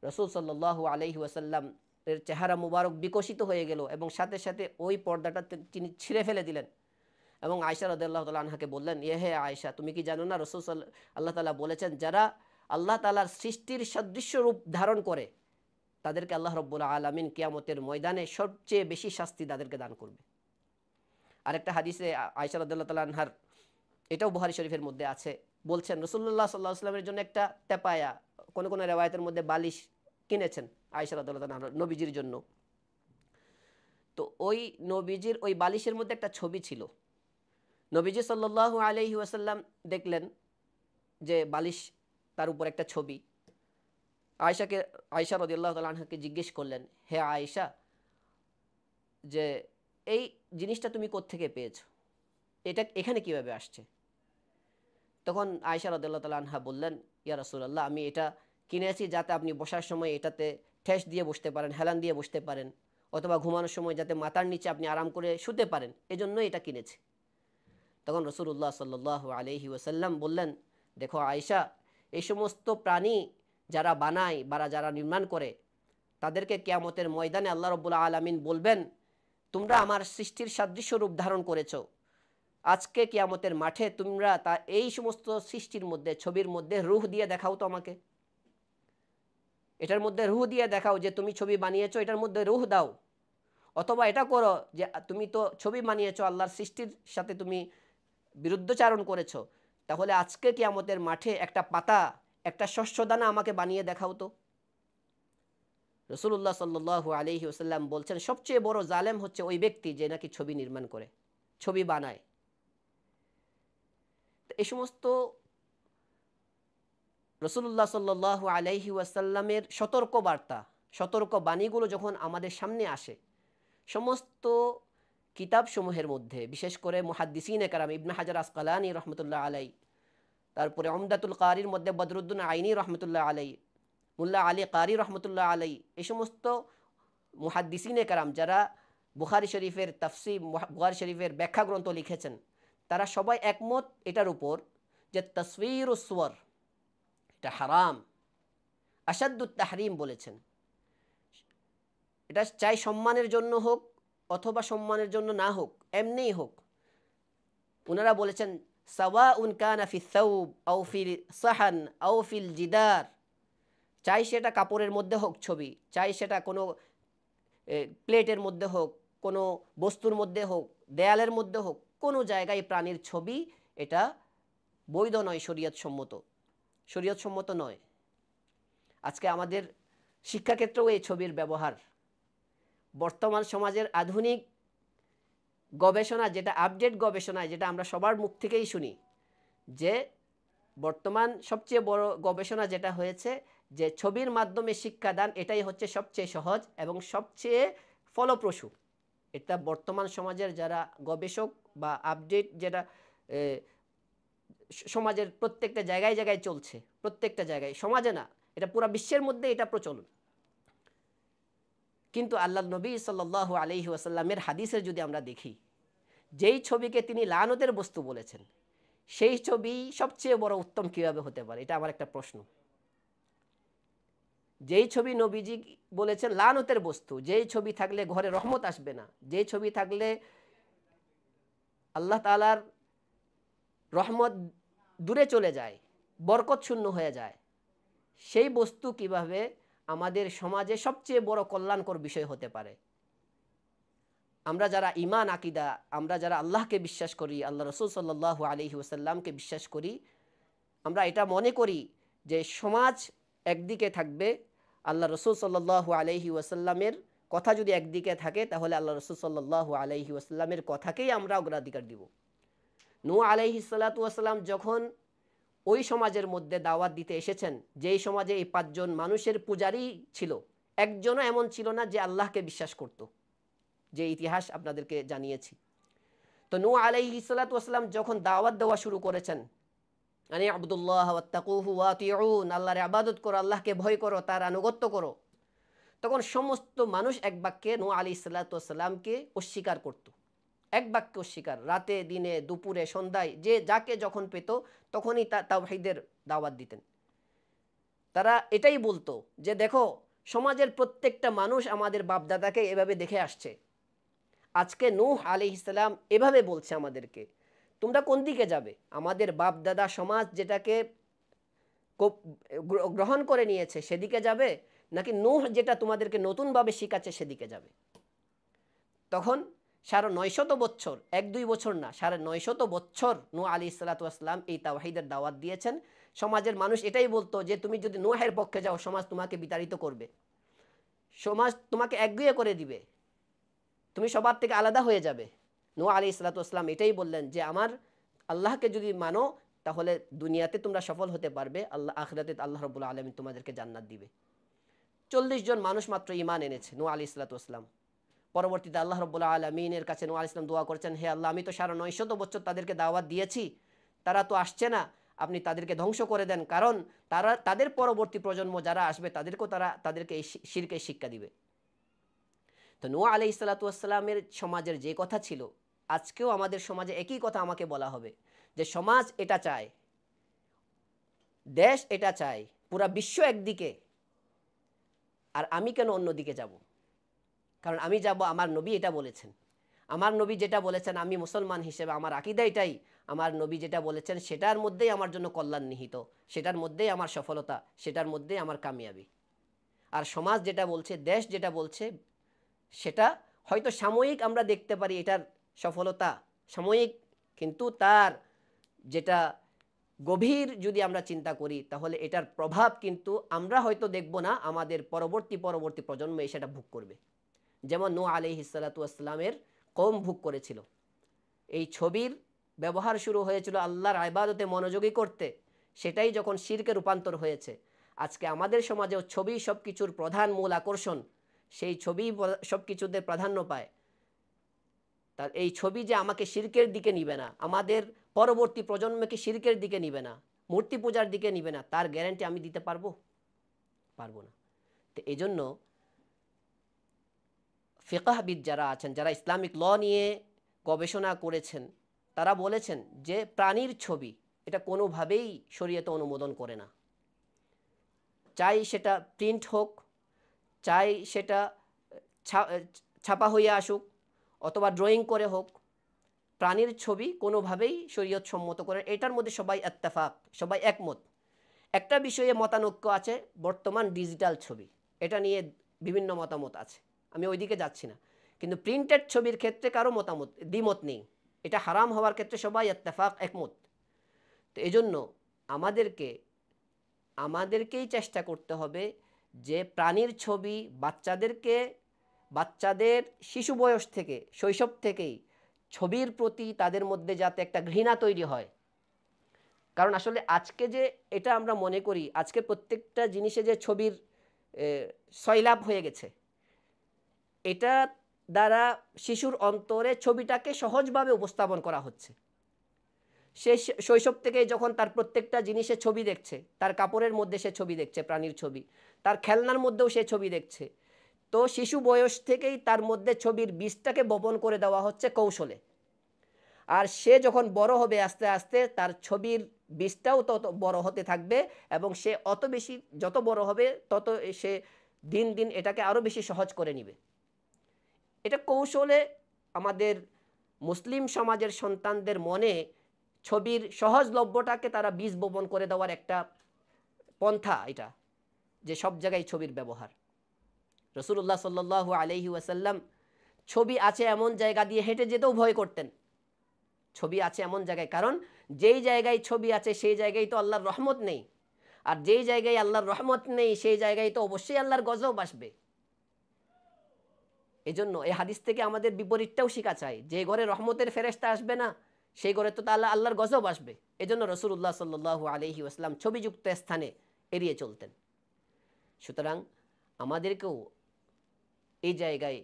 রাসূল সাল্লাল্লাহু আলাইহি ওয়াসাল্লাম এর চেহারা মুবারক বিকশিত হয়ে গেল এবং সাথে সাথে ওই পর্দাটা তিনি ছিঁড়ে ফেলে দিলেন এবং আয়েশা রাদিয়াল্লাহু তাআলা আনহাকে বললেন, হে আয়েশা, তুমি কি জানো না রাসূল আল্লাহ তাআলা বলেছেন যারা আল্লাহ তাআলার সৃষ্টির সদৃশ্য রূপ ধারণ করে তাদেরকে আল্লাহ রাব্বুল আলামিন কিয়ামতের ময়দানে সবচেয়ে বেশি শাস্তি তাদেরকে দান করবে। আরেকটা হাদিসে আয়েশা রাদিয়াল্লাহু তাআলা আনহার, এটাও বুখারী শরীফের মধ্যে আছে, বলছেন রাসূলুল্লাহ সাল্লাল্লাহু আলাইহি ওয়াসাল্লামের জন্য একটা তেপায়া, কোন কোন রিওয়ায়াতের মধ্যে বালিশ কিনেছেন আয়েশা রাদিয়াল্লাহু তাআলা নবীজির জন্য। তো ওই নবীজির ওই বালিশের মধ্যে একটা ছবি ছিল। নবীজি সাল্লাল্লাহু আলাইহি ওয়াসাল্লাম দেখলেন যে বালিশ, তার উপর একটা ছবি। আয়েশা রাদিয়াল্লাহু তাআলা আনহাকে জিজ্ঞেস করলেন, হে আয়েশা, যে এই জিনিসটা তুমি কোত্থেকে পেয়েছো, এটা এখানে কিভাবে আসছে? তখন আয়েশা রাদিয়াল্লাহু তাআলা আনহা বললেন, ইয়া রাসূলুল্লাহ, আমি এটা কিনেছি যাতে আপনি বসার সময় এটাতে ঠেস দিয়ে বসতে পারেন, হেলান দিয়ে বসতে পারেন, অথবা ঘুমানোর সময় যাতে মাথার নিচে আপনি আরাম করে শুতে পারেন, এজন্য এটা কিনেছি। তখন রাসূলুল্লাহ সাল্লাল্লাহু আলাইহি ওয়াসাল্লাম বললেন, দেখো আয়েশা, এই সমস্ত প্রাণী যারা বানায় বা যারা নির্মাণ করে তাদেরকে কিয়ামতের ময়দানে আল্লাহ রাব্বুল আলামিন বলবেন, তোমরা আমার সৃষ্টির সাদৃশ্য রূপ ধারণ করেছো, আজকে কিয়ামতের মাঠে তোমরা তা এই সমস্ত সৃষ্টির মধ্যে, ছবির মধ্যে রূহ দিয়ে দেখাও তো আমাকে, এটার মধ্যে রূহ দিয়ে দেখাও যে তুমি ছবি বানিয়েছো, এটার মধ্যে রূহ দাও। অথবা এটা করো যে তুমি তো ছবি বানিয়েছো, আল্লাহর সৃষ্টির সাথে তুমি বিরুদ্ধচারণ করেছো, তাহলে আজকে কিয়ামতের মাঠে একটা পাতা, একটা শস্যদানা আমাকে বানিয়ে দেখাও তো। রাসূলুল্লাহ সাল্লাল্লাহু আলাইহি ওয়াসাল্লাম বলছেন, সবচেয়ে বড় জালেম হচ্ছে ওই ব্যক্তি যে নাকি ছবি নির্মাণ করে, ছবি বানায়। এই সমস্ত রাসূলুল্লাহ সাল্লাল্লাহু আলাইহি ওয়াসাল্লামের সতর্ক বার্তা, সতর্ক বাণীগুলো যখন আমাদের সামনে আসে, সমস্ত কিতাবসমূহের মধ্যে বিশেষ করে মুহাদ্দিসিনে কারাম ইবনে হাজার আসকালানি রহমতুল্লাহ আলাই, তারপরে উমদাতুল কারির মধ্যে বদরুদ্দিন আইনি রহমতুল্লাহ আলাই, মুল্লা আলী কারি রহমতুল্লাহ আলাই, এই সমস্ত মুহাদ্দিসিনে কারাম যারা বুখারী শরীফের তাফসীর, বুখারী শরীফের ব্যাখ্যা গ্রন্থ লিখেছেন, তারা সবাই একমত এটার উপর যে তাসওয়িরুস সুওয়ার এটা হারাম, আশাদ্দুত তাহরিম বলেছেন। এটা চাই সম্মানের জন্য হোক অথবা সম্মানের জন্য না হোক, এমনিই হোক, ওনারা বলেছেন সাওয়াউন কানা ফি সাউব আও ফিল সাহান আও ফিল জিদার, চাই সেটা কাপড়ের মধ্যে হোক ছবি, চাই সেটা কোনো প্লেটের মধ্যে হোক, কোনো বস্তুর মধ্যে হোক, দেয়ালের মধ্যে হোক, কোনো জায়গায় প্রাণীর ছবি এটা বৈধ নয়, শরীয়তসম্মত নয়। আজকে আমাদের শিক্ষাক্ষেত্রেও এই ছবির ব্যবহার, বর্তমান সমাজের আধুনিক গবেষণা, যেটা আপডেট গবেষণায়, যেটা আমরা সবার মুখ থেকেই শুনি, যে বর্তমান সবচেয়ে বড় গবেষণা যেটা হয়েছে যে ছবির মাধ্যমে শিক্ষাদান এটাই হচ্ছে সবচেয়ে সহজ এবং সবচেয়ে ফলপ্রসূ। এটা বর্তমান সমাজের যারা গবেষক বা আপডেট যেটা সমাজের প্রত্যেকটা জায়গায় জায়গায় চলছে, প্রত্যেকটা জায়গায়, সমাজে না, এটা পুরো বিশ্বের মধ্যে এটা প্রচলন। কিন্তু আল্লাহ নবী সাল্লাল্লাহু আলাইহি ওয়াসাল্লামের হাদিসের যদি আমরা দেখি, যেই ছবিকে তিনি লানতের বস্তু বলেছেন, সেই ছবি সবচেয়ে বড় উত্তম কিভাবে হতে পারে? এটা আমার একটা প্রশ্ন। যেই ছবি নবীজি বলেছেন লানতের বস্তু, যেই ছবি থাকলে ঘরে রহমত আসবে না, যেই ছবি থাকলে আল্লাহ তাআলার রহমত দূরে চলে যায়, বরকত শূন্য হয়ে যায়, সেই বস্তু কিভাবে আমাদের সমাজে সবচেয়ে বড় কল্যাণকর বিষয় হতে পারে? আমরা যারা ঈমান আকীদা, আমরা যারা আল্লাহকে বিশ্বাস করি, আল্লাহ রাসূল সাল্লাল্লাহু আলাইহি ওয়াসাল্লামকে বিশ্বাস করি, আমরা এটা মনে করি যে সমাজ একদিকে থাকবে, আল্লাহ রাসূল সাল্লাল্লাহু আলাইহি ওয়াসাল্লামের কথা যদি একদিকে থাকে, তাহলে আল্লাহ রাসূল সাল্লাল্লাহু আলাইহি ওয়াসাল্লামের কথাকেই আমরা অগ্রাধিকার দিব। নূহ আলাইহিস সালাতু ওয়াসালাম যখন ওই সমাজের মধ্যে দাওয়াত দিতে এসেছেন, যেই সমাজে এই 5 জন মানুষের পূজারী ছিল, একজনও এমন ছিল না যে আল্লাহকে বিশ্বাস করত, যে ইতিহাস আপনাদেরকে জানিয়েছি। তো নূহ আলাইহিস সালাতু ওয়াসালাম যখন দাওয়াত দেওয়া শুরু করেছেন, আনি আবুদুল্লাহ ওয়াত্তাকুহু ওয়াতিউন, আল্লাহর ইবাদত করো, আল্লাহকে ভয় করো, তার আনুগত্য করো, তখন সমস্ত মানুষ এক বাক্যে নূহ আলাইহিস সালাতু ওয়াসালামকে অস্বীকার করত, এক বাক্যে অস্বীকার। রাতে দিনে দুপুরে সন্ধ্যায় যে যাকে যখন পেত তখনই তাওহীদের দাওয়াত দিতেন। তারা এটাই বলতো যে দেখো, সমাজের প্রত্যেকটা মানুষ আমাদের বাপদাদাকে এভাবে দেখে আসছে, আজকে নূহ আলাইহিস সালাম এভাবে বলছে আমাদেরকে, তোমরা কোন দিকে যাবে? আমাদের বাপদাদা সমাজ যেটাকে গ্রহণ করে নিয়েছে সেদিকে যাবে, নাকি নূহ যেটা তোমাদেরকে নতুনভাবে শিখাচ্ছে সেদিকে যাবে? তখন 950 বছর, 1-2 বছর না, 950 বছর নূহ আলাইহিস সালাতু ওয়াসসালাম এই তাওহীদের দাওয়াত দিয়েছেন। সমাজের মানুষ এটাই বলতো যে তুমি যদি নূহের পক্ষে যাও, সমাজ তোমাকে বিতাড়িত করবে, সমাজ তোমাকে একগুঁয়ে করে দিবে, তুমি সবার থেকে আলাদা হয়ে যাবে। নূহ আলাইহিস সালাতু ওয়াসসালাম এটাই বললেন যে আমার আল্লাহকে যদি মানো তাহলে দুনিয়াতে তোমরা সফল হতে পারবে, আখিরাতে আল্লাহ রাব্বুল আলামিন তোমাদেরকে জান্নাত দিবে। 40 জন মানুষ মাত্র ঈমান এনেছে নূহ আলাইহিস সালাতু ওয়াসসালাম। পরবর্তীতে আল্লাহ রাব্বুল আলামিনের কাছে নূহ আলাইহিস সালাম দোয়া করেছেন, হে আল্লাহ, আমি তো 950 বছর তাদেরকে দাওয়াত দিয়েছি, তারা তো আসছে না, আপনি তাদেরকে ধ্বংস করে দেন, কারণ তাদের পরবর্তী প্রজন্ম যারা আসবে তাদেরকে এই শিরকের শিক্ষা দিবে। তো নূহ আলাইহিস সালাতু ওয়াসসালামের সমাজের যে কথা ছিল, আজকেও আমাদের সমাজে একই কথা আমাকে বলা হবে যে সমাজ এটা চায়, দেশ এটা চায়, পুরা বিশ্ব একদিকে, আর আমি কেন অন্যদিকে যাব? কারণ আমি যাব, আমার নবী এটা বলেছেন, আমার নবী যেটা বলেছেন, আমি মুসলমান হিসেবে আমার আকীদা এটাই, আমার নবী যেটা বলেছেন সেটার মধ্যেই আমার জন্য কল্যাণ নিহিত, সেটার মধ্যেই আমার সফলতা, সেটার মধ্যেই আমার কামিয়াবি। আর সমাজ যেটা বলছে, দেশ যেটা বলছে, সেটা হয়তো সাময়িক আমরা দেখতে পারি এটার সফলতা সাময়িক, কিন্তু তার যেটা গভীর যদি আমরা চিন্তা করি তাহলে এটার প্রভাব কিন্তু আমরা হয়তো দেখব না, আমাদের পরবর্তী প্রজন্ম সেটা ভোগ করবে। যেমন নূহ আলাইহিস সালাতু ওয়াসসালামের কওম ভোগ করেছিল। এই ছবির ব্যবহার শুরু হয়েছিল আল্লাহর ইবাদতে মনোযোগী করতে, সেটাই যখন শিরকে রূপান্তর হয়েছে, আজকে আমাদের সমাজেও ছবি সব কিছুর প্রধান মূল আকর্ষণ, সেই ছবি সব কিছুতে প্রাধান্য পায়। তার এই ছবি যে আমাকে শিরকের দিকে নিবে না, আমাদের পরবর্তী প্রজন্মকে শিরকের দিকে নিবে না, মূর্তি পূজার দিকে নিবে না, তার গ্যারান্টি আমি দিতে পারবো না। তো এই জন্য ফিকহবিদ যারা আছেন, যারা ইসলামিক ল নিয়ে গবেষণা করেছেন, তারা বলেছেন যে প্রাণীর ছবি এটা কোনোভাবেই শরীয়তে অনুমোদন করে না। চাই সেটা প্রিন্ট হোক, চাই সেটা ছাপা হয়ে আসুক, অথবা ড্রয়িং করে হোক, প্রাণীর ছবি কোনোভাবেই শরীয়ত সম্মত করে। এটার মধ্যে সবাই ইত্তেফাক, সবাই একমত। একটা বিষয়ে মতানৈক্য আছে, বর্তমান ডিজিটাল ছবি, এটা নিয়ে বিভিন্ন মতামত আছে, আমি ওইদিকে যাচ্ছি না। কিন্তু প্রিন্টেড ছবির ক্ষেত্রে কারো দ্বিমত নেই, এটা হারাম হওয়ার ক্ষেত্রে সবাই ইত্তেফাক, একমত। তো এই জন্য আমাদেরকেই চেষ্টা করতে হবে যে প্রাণীর ছবি বাচ্চাদের শিশু বয়স থেকে, শৈশব থেকেই ছবির প্রতি তাদের মধ্যে যাতে একটা ঘৃণা তৈরি হয়। কারণ আসলে আজকে যে এটা আমরা মনে করি, আজকে প্রত্যেকটা জিনিসে যে ছবির সয়লাভ হয়ে গেছে, এটা দ্বারা শিশুর অন্তরে ছবিটাকে সহজভাবে উপস্থাপন করা হচ্ছে। সে শৈশব থেকে যখন তার প্রত্যেকটা জিনিসে ছবি দেখছে, তার কাপড়ের মধ্যে সে ছবি দেখছে, প্রাণীর ছবি, তার খেলনার মধ্যেও সে ছবি দেখছে, তো শিশু বয়স থেকেই তার মধ্যে ছবির বীজটাকে বপন করে দেওয়া হচ্ছে কৌশলে। আর সে যখন বড় হবে, আস্তে আস্তে তার ছবির বীজটাও তত বড় হতে থাকবে, এবং সে যত বড় হবে তত সে দিন দিন এটাকে আরও বেশি সহজ করে নিবে। এটা কৌশলে আমাদের মুসলিম সমাজের সন্তানদের মনে ছবির সহজলভ্যটাকে তারা বীজ বপন করে দেওয়ার একটা পন্থা, এটা যে সব জায়গায় ছবির ব্যবহার। রাসূলুল্লাহ সাল্লাল্লাহু আলাইহি ওয়াসাল্লাম ছবি আছে এমন জায়গা দিয়ে হেঁটে যেতেও ভয় করতেন। ছবি আছে এমন জায়গায়, কারণ যেই জায়গায় ছবি আছে সেই জায়গায় তো আল্লাহর রহমত নেই, আর যেই জায়গায় আল্লাহর রহমত নেই সেই জায়গায় তো অবশ্যই আল্লাহর গজব আসবে। এজন্য এই হাদিস থেকে আমাদের বিপরীতটাও শেখা চাই, যে ঘরে রহমতের ফেরেশতা আসবে না সেই ঘরে তো আল্লাহর গজব আসবে। এজন্য রাসূলুল্লাহ সাল্লাল্লাহু আলাইহি ওয়াসাল্লাম ছবিযুক্ত স্থানে এড়িয়ে চলতেন। সুতরাং আমাদেরকেও এই জায়গায়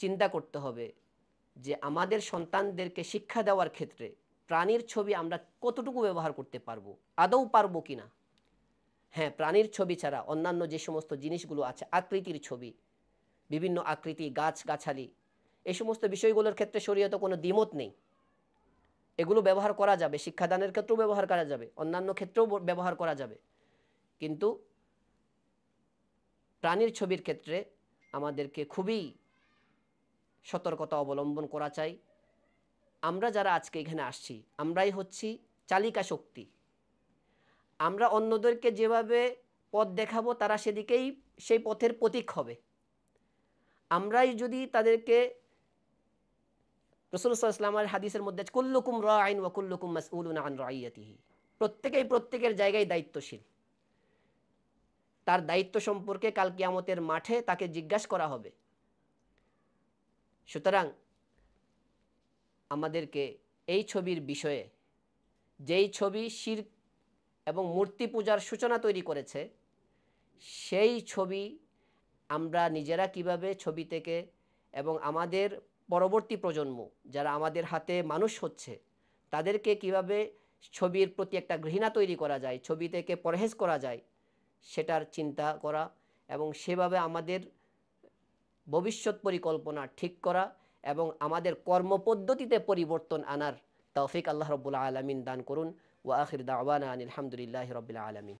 চিন্তা করতে হবে যে আমাদের সন্তানদেরকে শিক্ষা দেওয়ার ক্ষেত্রে প্রাণীর ছবি আমরা কতটুকু ব্যবহার করতে পারবো, আদৌ পারবো কিনা। হ্যাঁ, প্রাণীর ছবি ছাড়া অন্যান্য যে সমস্ত জিনিসগুলো আছে, আকৃতির ছবি, বিভিন্ন আকৃতি, গাছগাছালি, এই সমস্ত বিষয়গুলোর ক্ষেত্রে শরীয়তে কোনো দ্বিমত নেই। এগুলো ব্যবহার করা যাবে, শিক্ষাদানের ক্ষেত্রেও ব্যবহার করা যাবে, অন্যান্য ক্ষেত্রেও ব্যবহার করা যাবে। কিন্তু প্রাণীর ছবির ক্ষেত্রে আমাদেরকে খুবই সতর্কতা অবলম্বন করা চাই। আমরা যারা আজকে এখানে আসছি, আমরাই হচ্ছি চালিকা শক্তি। আমরা অন্যদেরকে যেভাবে পথ দেখাবো তারা সেদিকেই সেই পথের প্রতীক হবে। আমরাই যদি তাদেরকে, রাসূল সাল্লাল্লাহু আলাইহি ওয়াসাল্লামের হাদিসের মধ্যে কুল্লুকুম রাঈন ওয়া কুল্লুকুম মাসউলুন আন রাইয়াতিহি, প্রত্যেকেই প্রত্যেকের জায়গায় দায়িত্বশীল, তার দায়িত্ব সম্পর্কে কাল কিয়ামতের মাঠে তাকে জিজ্ঞাসা করা হবে। সুতরাং আমাদেরকে এই ছবির বিষয়ে, যেই ছবি শিরক এবং মূর্তি পূজার সূচনা তৈরি করেছে, সেই ছবি আমরা নিজেরা কিভাবে ছবি থেকে, এবং আমাদের পরবর্তী প্রজন্ম যারা আমাদের হাতে মানুষ হচ্ছে তাদেরকে কিভাবে ছবির প্রতি একটা ঘৃণা তৈরি করা যায়, ছবি থেকে পরহেজ করা যায়, সেটার চিন্তা করা, এবং সেভাবে আমাদের ভবিষ্যৎ পরিকল্পনা ঠিক করা এবং আমাদের কর্মপদ্ধতিতে পরিবর্তন আনার তৌফিক আল্লাহ রাব্বুল আলামিন দান করুন। ওয়া আখির দাওয়ানা আনিল হামদুলিল্লাহি রাব্বিল আলামিন।